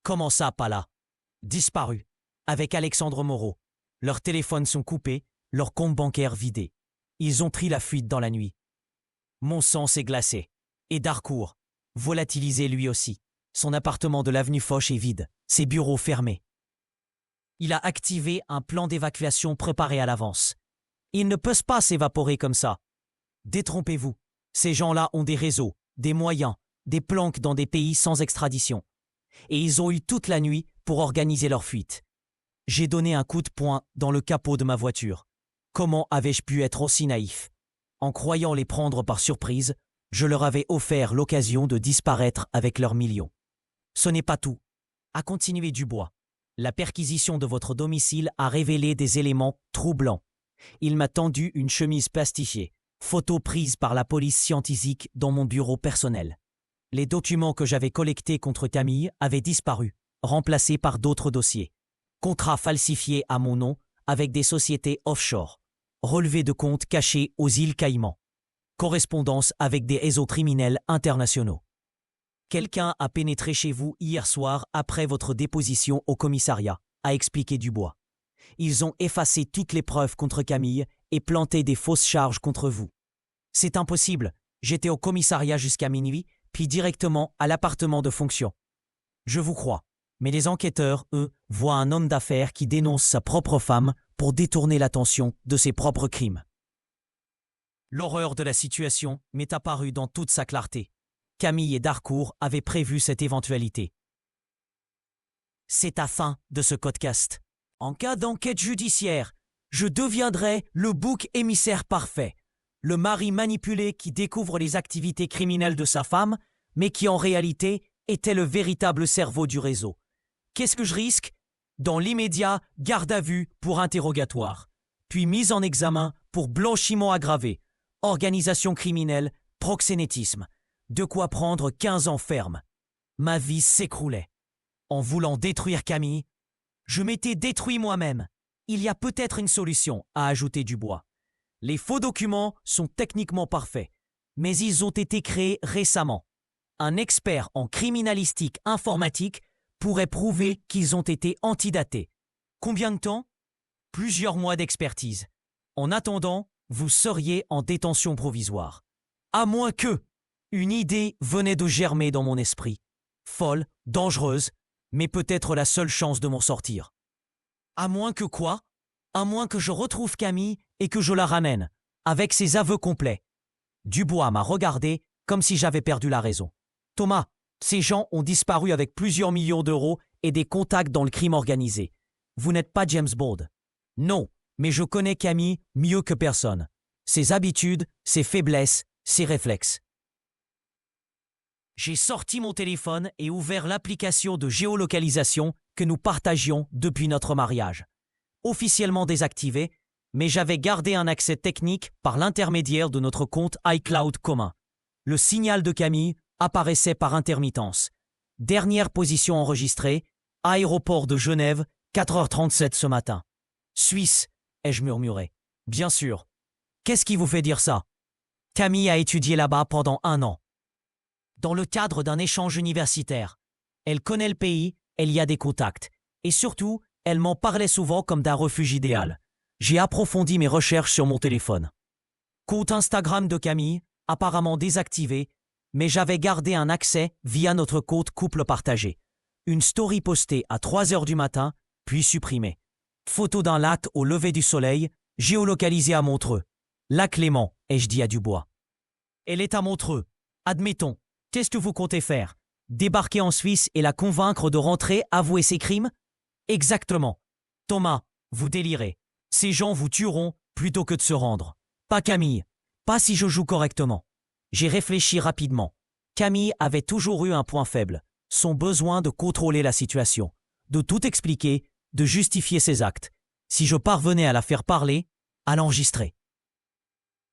« Comment ça, pas là ?»« Disparu, avec Alexandre Moreau. Leurs téléphones sont coupés, leurs comptes bancaires vidés. Ils ont pris la fuite dans la nuit. » Mon sang s'est glacé. Et Darcourt, volatilisé lui aussi. Son appartement de l'avenue Foch est vide, ses bureaux fermés. Il a activé un plan d'évacuation préparé à l'avance. Il ne peut pas s'évaporer comme ça. Détrompez-vous, ces gens-là ont des réseaux, des moyens, des planques dans des pays sans extradition. Et ils ont eu toute la nuit pour organiser leur fuite. J'ai donné un coup de poing dans le capot de ma voiture. Comment avais-je pu être aussi naïf? En croyant les prendre par surprise, je leur avais offert l'occasion de disparaître avec leurs millions. Ce n'est pas tout, a continué Dubois. La perquisition de votre domicile a révélé des éléments troublants. Il m'a tendu une chemise plastifiée, photo prise par la police scientifique dans mon bureau personnel. Les documents que j'avais collectés contre Camille avaient disparu, remplacés par d'autres dossiers. Contrats falsifiés à mon nom avec des sociétés offshore. Relevés de comptes cachés aux îles Caïmans. Correspondance avec des réseaux criminels internationaux. Quelqu'un a pénétré chez vous hier soir après votre déposition au commissariat, a expliqué Dubois. Ils ont effacé toutes les preuves contre Camille et planté des fausses charges contre vous. C'est impossible, j'étais au commissariat jusqu'à minuit, puis directement à l'appartement de fonction. Je vous crois, mais les enquêteurs, eux, voient un homme d'affaires qui dénonce sa propre femme pour détourner l'attention de ses propres crimes. L'horreur de la situation m'est apparue dans toute sa clarté. Camille et Darcourt avaient prévu cette éventualité. C'est la fin de ce podcast. En cas d'enquête judiciaire, je deviendrai le bouc émissaire parfait. Le mari manipulé qui découvre les activités criminelles de sa femme, mais qui en réalité était le véritable cerveau du réseau. Qu'est-ce que je risque? Dans l'immédiat, garde à vue pour interrogatoire, puis mise en examen pour blanchiment aggravé, organisation criminelle, proxénétisme. De quoi prendre 15 ans ferme. Ma vie s'écroulait. En voulant détruire Camille, je m'étais détruit moi-même. Il y a peut-être une solution, a ajouté Dubois. Les faux documents sont techniquement parfaits, mais ils ont été créés récemment. Un expert en criminalistique informatique pourrait prouver qu'ils ont été antidatés. Combien de temps? Plusieurs mois d'expertise. En attendant, vous seriez en détention provisoire. À moins que une idée venait de germer dans mon esprit. Folle, dangereuse, mais peut-être la seule chance de m'en sortir. À moins que quoi? À moins que je retrouve Camille et que je la ramène, avec ses aveux complets. Dubois m'a regardé comme si j'avais perdu la raison. Thomas, ces gens ont disparu avec plusieurs millions d'euros et des contacts dans le crime organisé. Vous n'êtes pas James Bond. Non, mais je connais Camille mieux que personne. Ses habitudes, ses faiblesses, ses réflexes. J'ai sorti mon téléphone et ouvert l'application de géolocalisation que nous partagions depuis notre mariage. Officiellement désactivée, mais j'avais gardé un accès technique par l'intermédiaire de notre compte iCloud commun. Le signal de Camille apparaissait par intermittence. Dernière position enregistrée, aéroport de Genève, 4h37 ce matin. Suisse, ai-je murmuré. Bien sûr. Qu'est-ce qui vous fait dire ça? Camille a étudié là-bas pendant 1 an. Dans le cadre d'un échange universitaire. Elle connaît le pays, elle y a des contacts. Et surtout, elle m'en parlait souvent comme d'un refuge idéal. J'ai approfondi mes recherches sur mon téléphone. Compte Instagram de Camille, apparemment désactivé, mais j'avais gardé un accès via notre compte couple partagé. Une story postée à 3 heures du matin, puis supprimée. Photo d'un lac au lever du soleil, géolocalisé à Montreux. Lac Léman, ai-je dit à Dubois. Elle est à Montreux. Admettons. Qu'est-ce que vous comptez faire? Débarquer en Suisse et la convaincre de rentrer, avouer ses crimes? Exactement. Thomas, vous délirez. Ces gens vous tueront plutôt que de se rendre. Pas Camille. Pas si je joue correctement. J'ai réfléchi rapidement. Camille avait toujours eu un point faible, son besoin de contrôler la situation, de tout expliquer, de justifier ses actes. Si je parvenais à la faire parler, à l'enregistrer.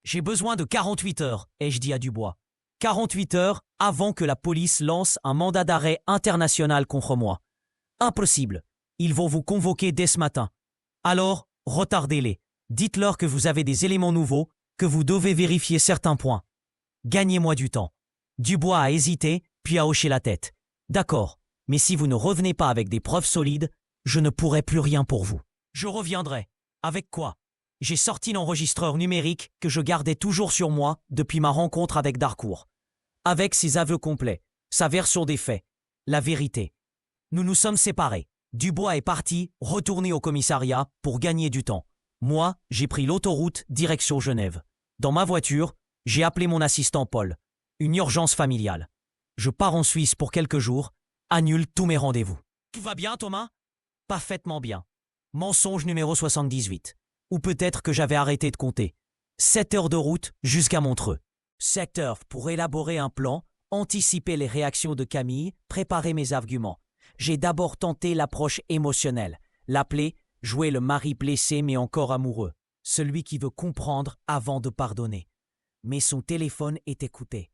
J'ai besoin de 48 heures, ai-je dit à Dubois. 48 heures avant que la police lance un mandat d'arrêt international contre moi. Impossible. Ils vont vous convoquer dès ce matin. Alors, retardez-les. Dites-leur que vous avez des éléments nouveaux, que vous devez vérifier certains points. Gagnez-moi du temps. Dubois a hésité, puis a hoché la tête. D'accord, mais si vous ne revenez pas avec des preuves solides, je ne pourrai plus rien pour vous. Je reviendrai. Avec quoi? J'ai sorti l'enregistreur numérique que je gardais toujours sur moi depuis ma rencontre avec Darcourt. Avec ses aveux complets, sa version des faits, la vérité. Nous nous sommes séparés. Dubois est parti, retourné au commissariat pour gagner du temps. Moi, j'ai pris l'autoroute direction Genève. Dans ma voiture, j'ai appelé mon assistant Paul. Une urgence familiale. Je pars en Suisse pour quelques jours, annule tous mes rendez-vous. Tout va bien, Thomas? Parfaitement bien. Mensonge numéro 78. Ou peut-être que j'avais arrêté de compter. 7 heures de route jusqu'à Montreux. 7 heures pour élaborer un plan, anticiper les réactions de Camille, préparer mes arguments. J'ai d'abord tenté l'approche émotionnelle, l'appeler, jouer le mari blessé mais encore amoureux, celui qui veut comprendre avant de pardonner. Mais son téléphone était coupé.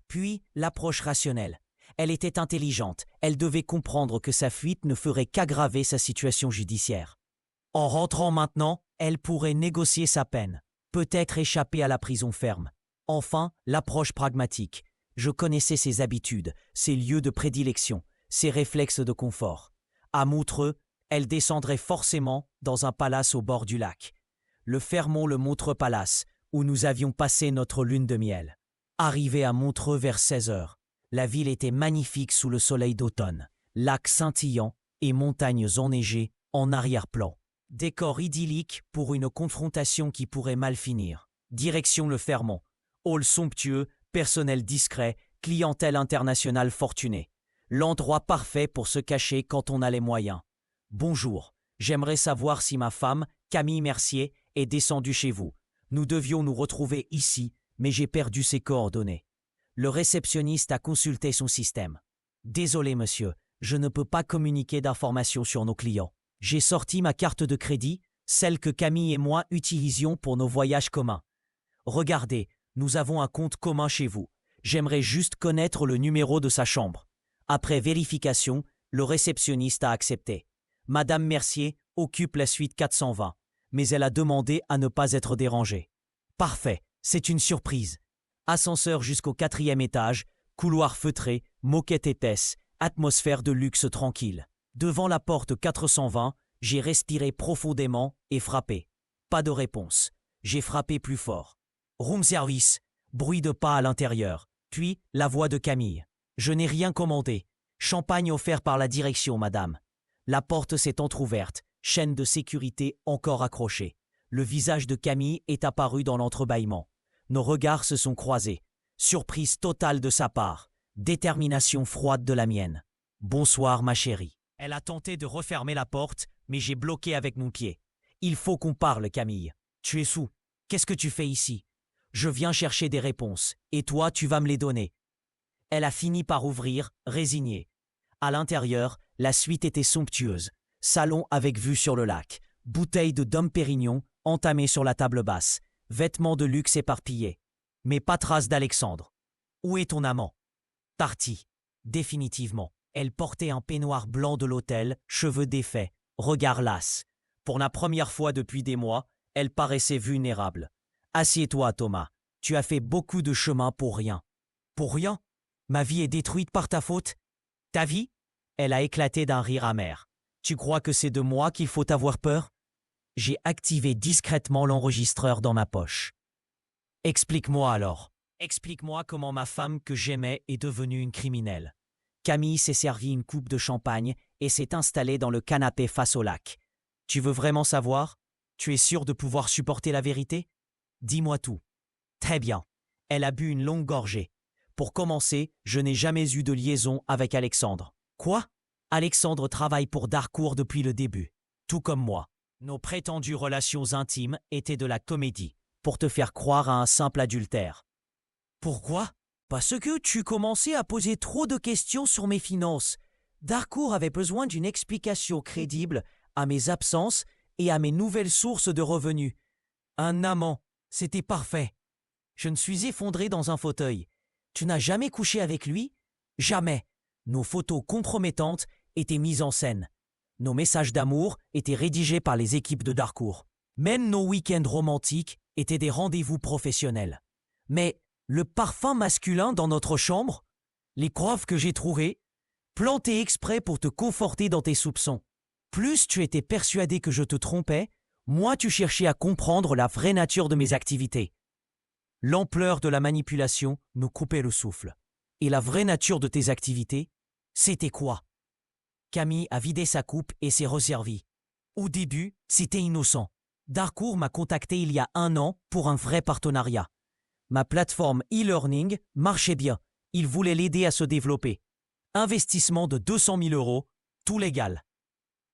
Puis l'approche rationnelle. Elle était intelligente, elle devait comprendre que sa fuite ne ferait qu'aggraver sa situation judiciaire. En rentrant maintenant, elle pourrait négocier sa peine, peut-être échapper à la prison ferme. Enfin, l'approche pragmatique. Je connaissais ses habitudes, ses lieux de prédilection, ses réflexes de confort. À Montreux, elle descendrait forcément dans un palace au bord du lac. Le Fermont-le-Montreux Palace, où nous avions passé notre lune de miel. Arrivé à Montreux vers 16 heures, la ville était magnifique sous le soleil d'automne. Lac scintillant et montagnes enneigées en arrière-plan. Décor idyllique pour une confrontation qui pourrait mal finir. Direction le Fermont. Hall somptueux, personnel discret, clientèle internationale fortunée. L'endroit parfait pour se cacher quand on a les moyens. Bonjour, j'aimerais savoir si ma femme, Camille Mercier, est descendue chez vous. Nous devions nous retrouver ici, mais j'ai perdu ses coordonnées. Le réceptionniste a consulté son système. Désolé monsieur, je ne peux pas communiquer d'informations sur nos clients. J'ai sorti ma carte de crédit, celle que Camille et moi utilisions pour nos voyages communs. Regardez, nous avons un compte commun chez vous. J'aimerais juste connaître le numéro de sa chambre. Après vérification, le réceptionniste a accepté. Madame Mercier occupe la suite 420, mais elle a demandé à ne pas être dérangée. Parfait, c'est une surprise. Ascenseur jusqu'au 4e étage, couloir feutré, moquette épaisse, atmosphère de luxe tranquille. Devant la porte 420, j'ai respiré profondément et frappé. Pas de réponse. J'ai frappé plus fort. Room service. Bruit de pas à l'intérieur. Puis, la voix de Camille. Je n'ai rien commandé. Champagne offert par la direction, madame. La porte s'est entr'ouverte. Chaîne de sécurité encore accrochée. Le visage de Camille est apparu dans l'entrebâillement. Nos regards se sont croisés. Surprise totale de sa part. Détermination froide de la mienne. Bonsoir, ma chérie. Elle a tenté de refermer la porte, mais j'ai bloqué avec mon pied. Il faut qu'on parle, Camille. Tu es sous. Qu'est-ce que tu fais ici? Je viens chercher des réponses, et toi, tu vas me les donner. Elle a fini par ouvrir, résignée. À l'intérieur, la suite était somptueuse. Salon avec vue sur le lac. Bouteille de Dom Pérignon entamée sur la table basse. Vêtements de luxe éparpillés. Mais pas trace d'Alexandre. Où est ton amant? Parti. Définitivement. Elle portait un peignoir blanc de l'hôtel, cheveux défaits, regard las. Pour la première fois depuis des mois, elle paraissait vulnérable. Assieds-toi, Thomas. Tu as fait beaucoup de chemin pour rien. Pour rien? Ma vie est détruite par ta faute? Ta vie? Elle a éclaté d'un rire amer. Tu crois que c'est de moi qu'il faut avoir peur? J'ai activé discrètement l'enregistreur dans ma poche. Explique-moi alors. Explique-moi comment ma femme que j'aimais est devenue une criminelle. Camille s'est servi une coupe de champagne et s'est installée dans le canapé face au lac. Tu veux vraiment savoir? Tu es sûr de pouvoir supporter la vérité? Dis-moi tout. Très bien. Elle a bu une longue gorgée. Pour commencer, je n'ai jamais eu de liaison avec Alexandre. Quoi? Alexandre travaille pour Darcourt depuis le début, tout comme moi. Nos prétendues relations intimes étaient de la comédie, pour te faire croire à un simple adultère. Pourquoi? Parce que tu commençais à poser trop de questions sur mes finances. Darcourt avait besoin d'une explication crédible à mes absences et à mes nouvelles sources de revenus. Un amant, c'était parfait. Je me suis effondré dans un fauteuil. Tu n'as jamais couché avec lui? Jamais. Nos photos compromettantes étaient mises en scène. Nos messages d'amour étaient rédigés par les équipes de Darcourt. Même nos week-ends romantiques étaient des rendez-vous professionnels. Mais le parfum masculin dans notre chambre, les preuves que j'ai trouvées, plantées exprès pour te conforter dans tes soupçons. Plus tu étais persuadé que je te trompais, moins tu cherchais à comprendre la vraie nature de mes activités. L'ampleur de la manipulation nous coupait le souffle. Et la vraie nature de tes activités, c'était quoi? Camille a vidé sa coupe et s'est resservie. Au début, c'était innocent. Darcourt m'a contacté il y a 1 an pour un vrai partenariat. Ma plateforme e-learning marchait bien. Il voulait l'aider à se développer. Investissement de 200 000 €, tout légal.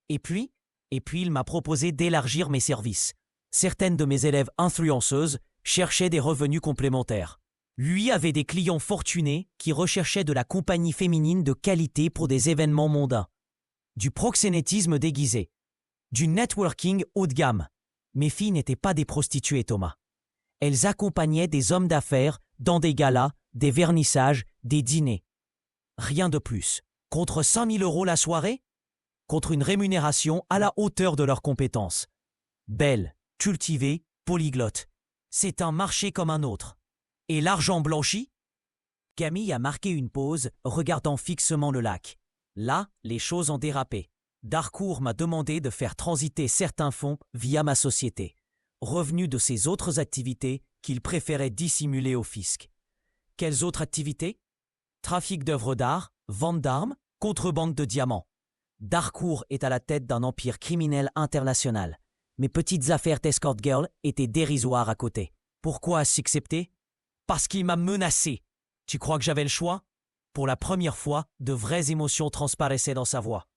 Et puis il m'a proposé d'élargir mes services. Certaines de mes élèves influenceuses cherchaient des revenus complémentaires. Lui avait des clients fortunés qui recherchaient de la compagnie féminine de qualité pour des événements mondains. Du proxénétisme déguisé. Du networking haut de gamme. Mes filles n'étaient pas des prostituées, Thomas. Elles accompagnaient des hommes d'affaires dans des galas, des vernissages, des dîners. Rien de plus. Contre 5 000 € la soirée? Contre une rémunération à la hauteur de leurs compétences. Belle, cultivée, polyglotte. C'est un marché comme un autre. Et l'argent blanchi? Camille a marqué une pause, regardant fixement le lac. Là, les choses ont dérapé. Darcourt m'a demandé de faire transiter certains fonds via ma société, revenus de ses autres activités qu'il préférait dissimuler au fisc. Quelles autres activités? Trafic d'œuvres d'art, vente d'armes, contrebande de diamants. Darcourt est à la tête d'un empire criminel international. Mes petites affaires d'escort girl étaient dérisoires à côté. Pourquoi as-tu accepté? Parce qu'il m'a menacé. Tu crois que j'avais le choix? Pour la première fois, de vraies émotions transparaissaient dans sa voix.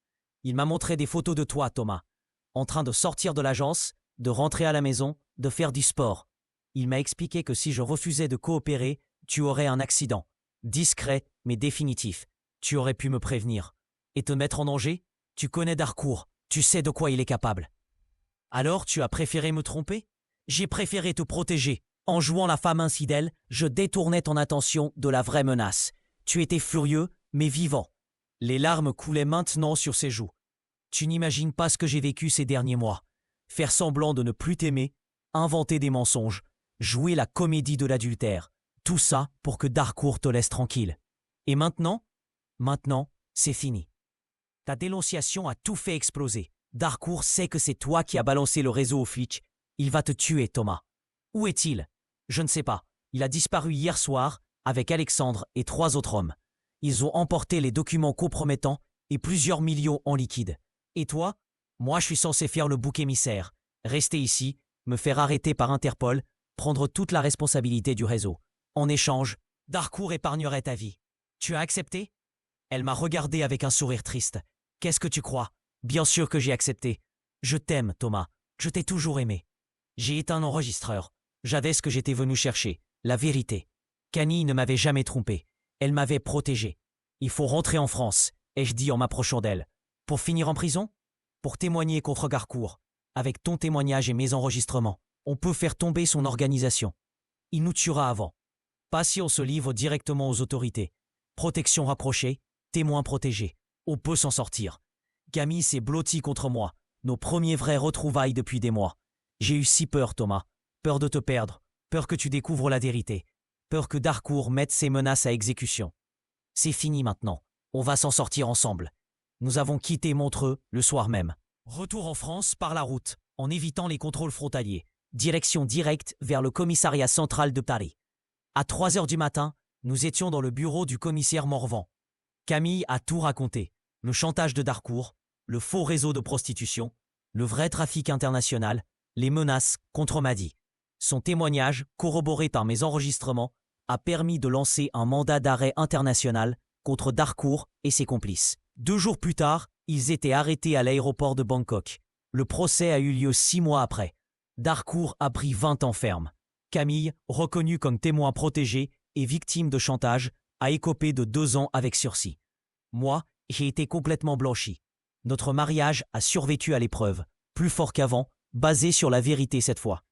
Il m'a montré des photos de toi, Thomas, en train de sortir de l'agence, de rentrer à la maison, de faire du sport. Il m'a expliqué que si je refusais de coopérer, tu aurais un accident. Discret, mais définitif. Tu aurais pu me prévenir. Et te mettre en danger? Tu connais Darcourt, tu sais de quoi il est capable. Alors tu as préféré me tromper? J'ai préféré te protéger. En jouant la femme infidèle, je détournais ton attention de la vraie menace. Tu étais furieux, mais vivant. Les larmes coulaient maintenant sur ses joues. Tu n'imagines pas ce que j'ai vécu ces derniers mois. Faire semblant de ne plus t'aimer, inventer des mensonges, jouer la comédie de l'adultère. Tout ça pour que Darcourt te laisse tranquille. Et maintenant, c'est fini. Ta dénonciation a tout fait exploser. Darcourt sait que c'est toi qui as balancé le réseau aux flics. Il va te tuer, Thomas. Où est-il? Je ne sais pas. Il a disparu hier soir avec Alexandre et 3 autres hommes. Ils ont emporté les documents compromettants et plusieurs millions en liquide. Et toi? Moi, je suis censé faire le bouc émissaire, rester ici, me faire arrêter par Interpol, prendre toute la responsabilité du réseau. En échange, Darcourt épargnerait ta vie. Tu as accepté? Elle m'a regardé avec un sourire triste. Qu'est-ce que tu crois? Bien sûr que j'ai accepté. Je t'aime, Thomas. Je t'ai toujours aimé. J'ai éteint l'enregistreur. J'avais ce que j'étais venu chercher, la vérité. Camille ne m'avait jamais trompé. Elle m'avait protégé. Il faut rentrer en France, ai-je dit en m'approchant d'elle. Pour finir en prison? Pour témoigner contre Darcourt. Avec ton témoignage et mes enregistrements, on peut faire tomber son organisation. Il nous tuera avant. Pas si on se livre directement aux autorités. Protection rapprochée, témoin protégé. On peut s'en sortir. Camille s'est blottie contre moi. Nos premiers vrais retrouvailles depuis des mois. J'ai eu si peur, Thomas. Peur de te perdre. Peur que tu découvres la vérité. Peur que Darcourt mette ses menaces à exécution. C'est fini maintenant. On va s'en sortir ensemble. Nous avons quitté Montreux le soir même. Retour en France par la route, en évitant les contrôles frontaliers. direction directe vers le commissariat central de Paris. À 3 heures du matin, nous étions dans le bureau du commissaire Morvan. Camille a tout raconté. Le chantage de Darcourt, le faux réseau de prostitution, le vrai trafic international, les menaces contre Madi. Son témoignage, corroboré par mes enregistrements, a permis de lancer un mandat d'arrêt international contre Darcourt et ses complices. 2 jours plus tard, ils étaient arrêtés à l'aéroport de Bangkok. Le procès a eu lieu 6 mois après. Darcourt a pris 20 ans ferme. Camille, reconnue comme témoin protégé et victime de chantage, a écopé de 2 ans avec sursis. Moi, j'ai été complètement blanchi. Notre mariage a survécu à l'épreuve, plus fort qu'avant, basé sur la vérité cette fois.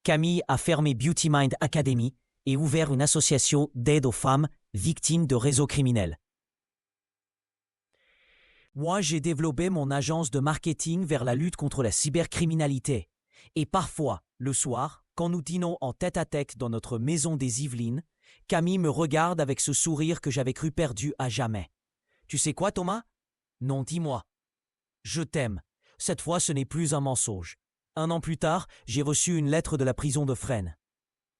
Camille a fermé Beauty Mind Academy et ouvert une association d'aide aux femmes victimes de réseaux criminels. Moi, j'ai développé mon agence de marketing vers la lutte contre la cybercriminalité. Et parfois, le soir, quand nous dînons en tête-à-tête dans notre maison des Yvelines, Camille me regarde avec ce sourire que j'avais cru perdu à jamais. « Tu sais quoi, Thomas ? Non, dis-moi. Je t'aime. Cette fois, ce n'est plus un mensonge. 1 an plus tard, j'ai reçu une lettre de la prison de Fresnes.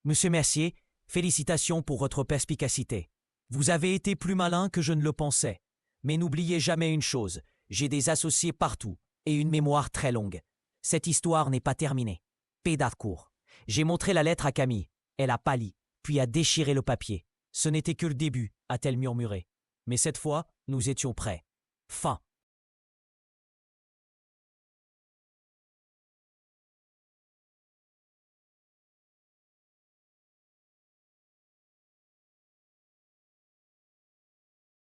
Monsieur Mercier, félicitations pour votre perspicacité. Vous avez été plus malin que je ne le pensais. Mais n'oubliez jamais une chose, j'ai des associés partout et une mémoire très longue. Cette histoire n'est pas terminée. P. Darcourt. J'ai montré la lettre à Camille. Elle a pâli, puis a déchiré le papier. Ce n'était que le début, a-t-elle murmuré. Mais cette fois, nous étions prêts. Fin.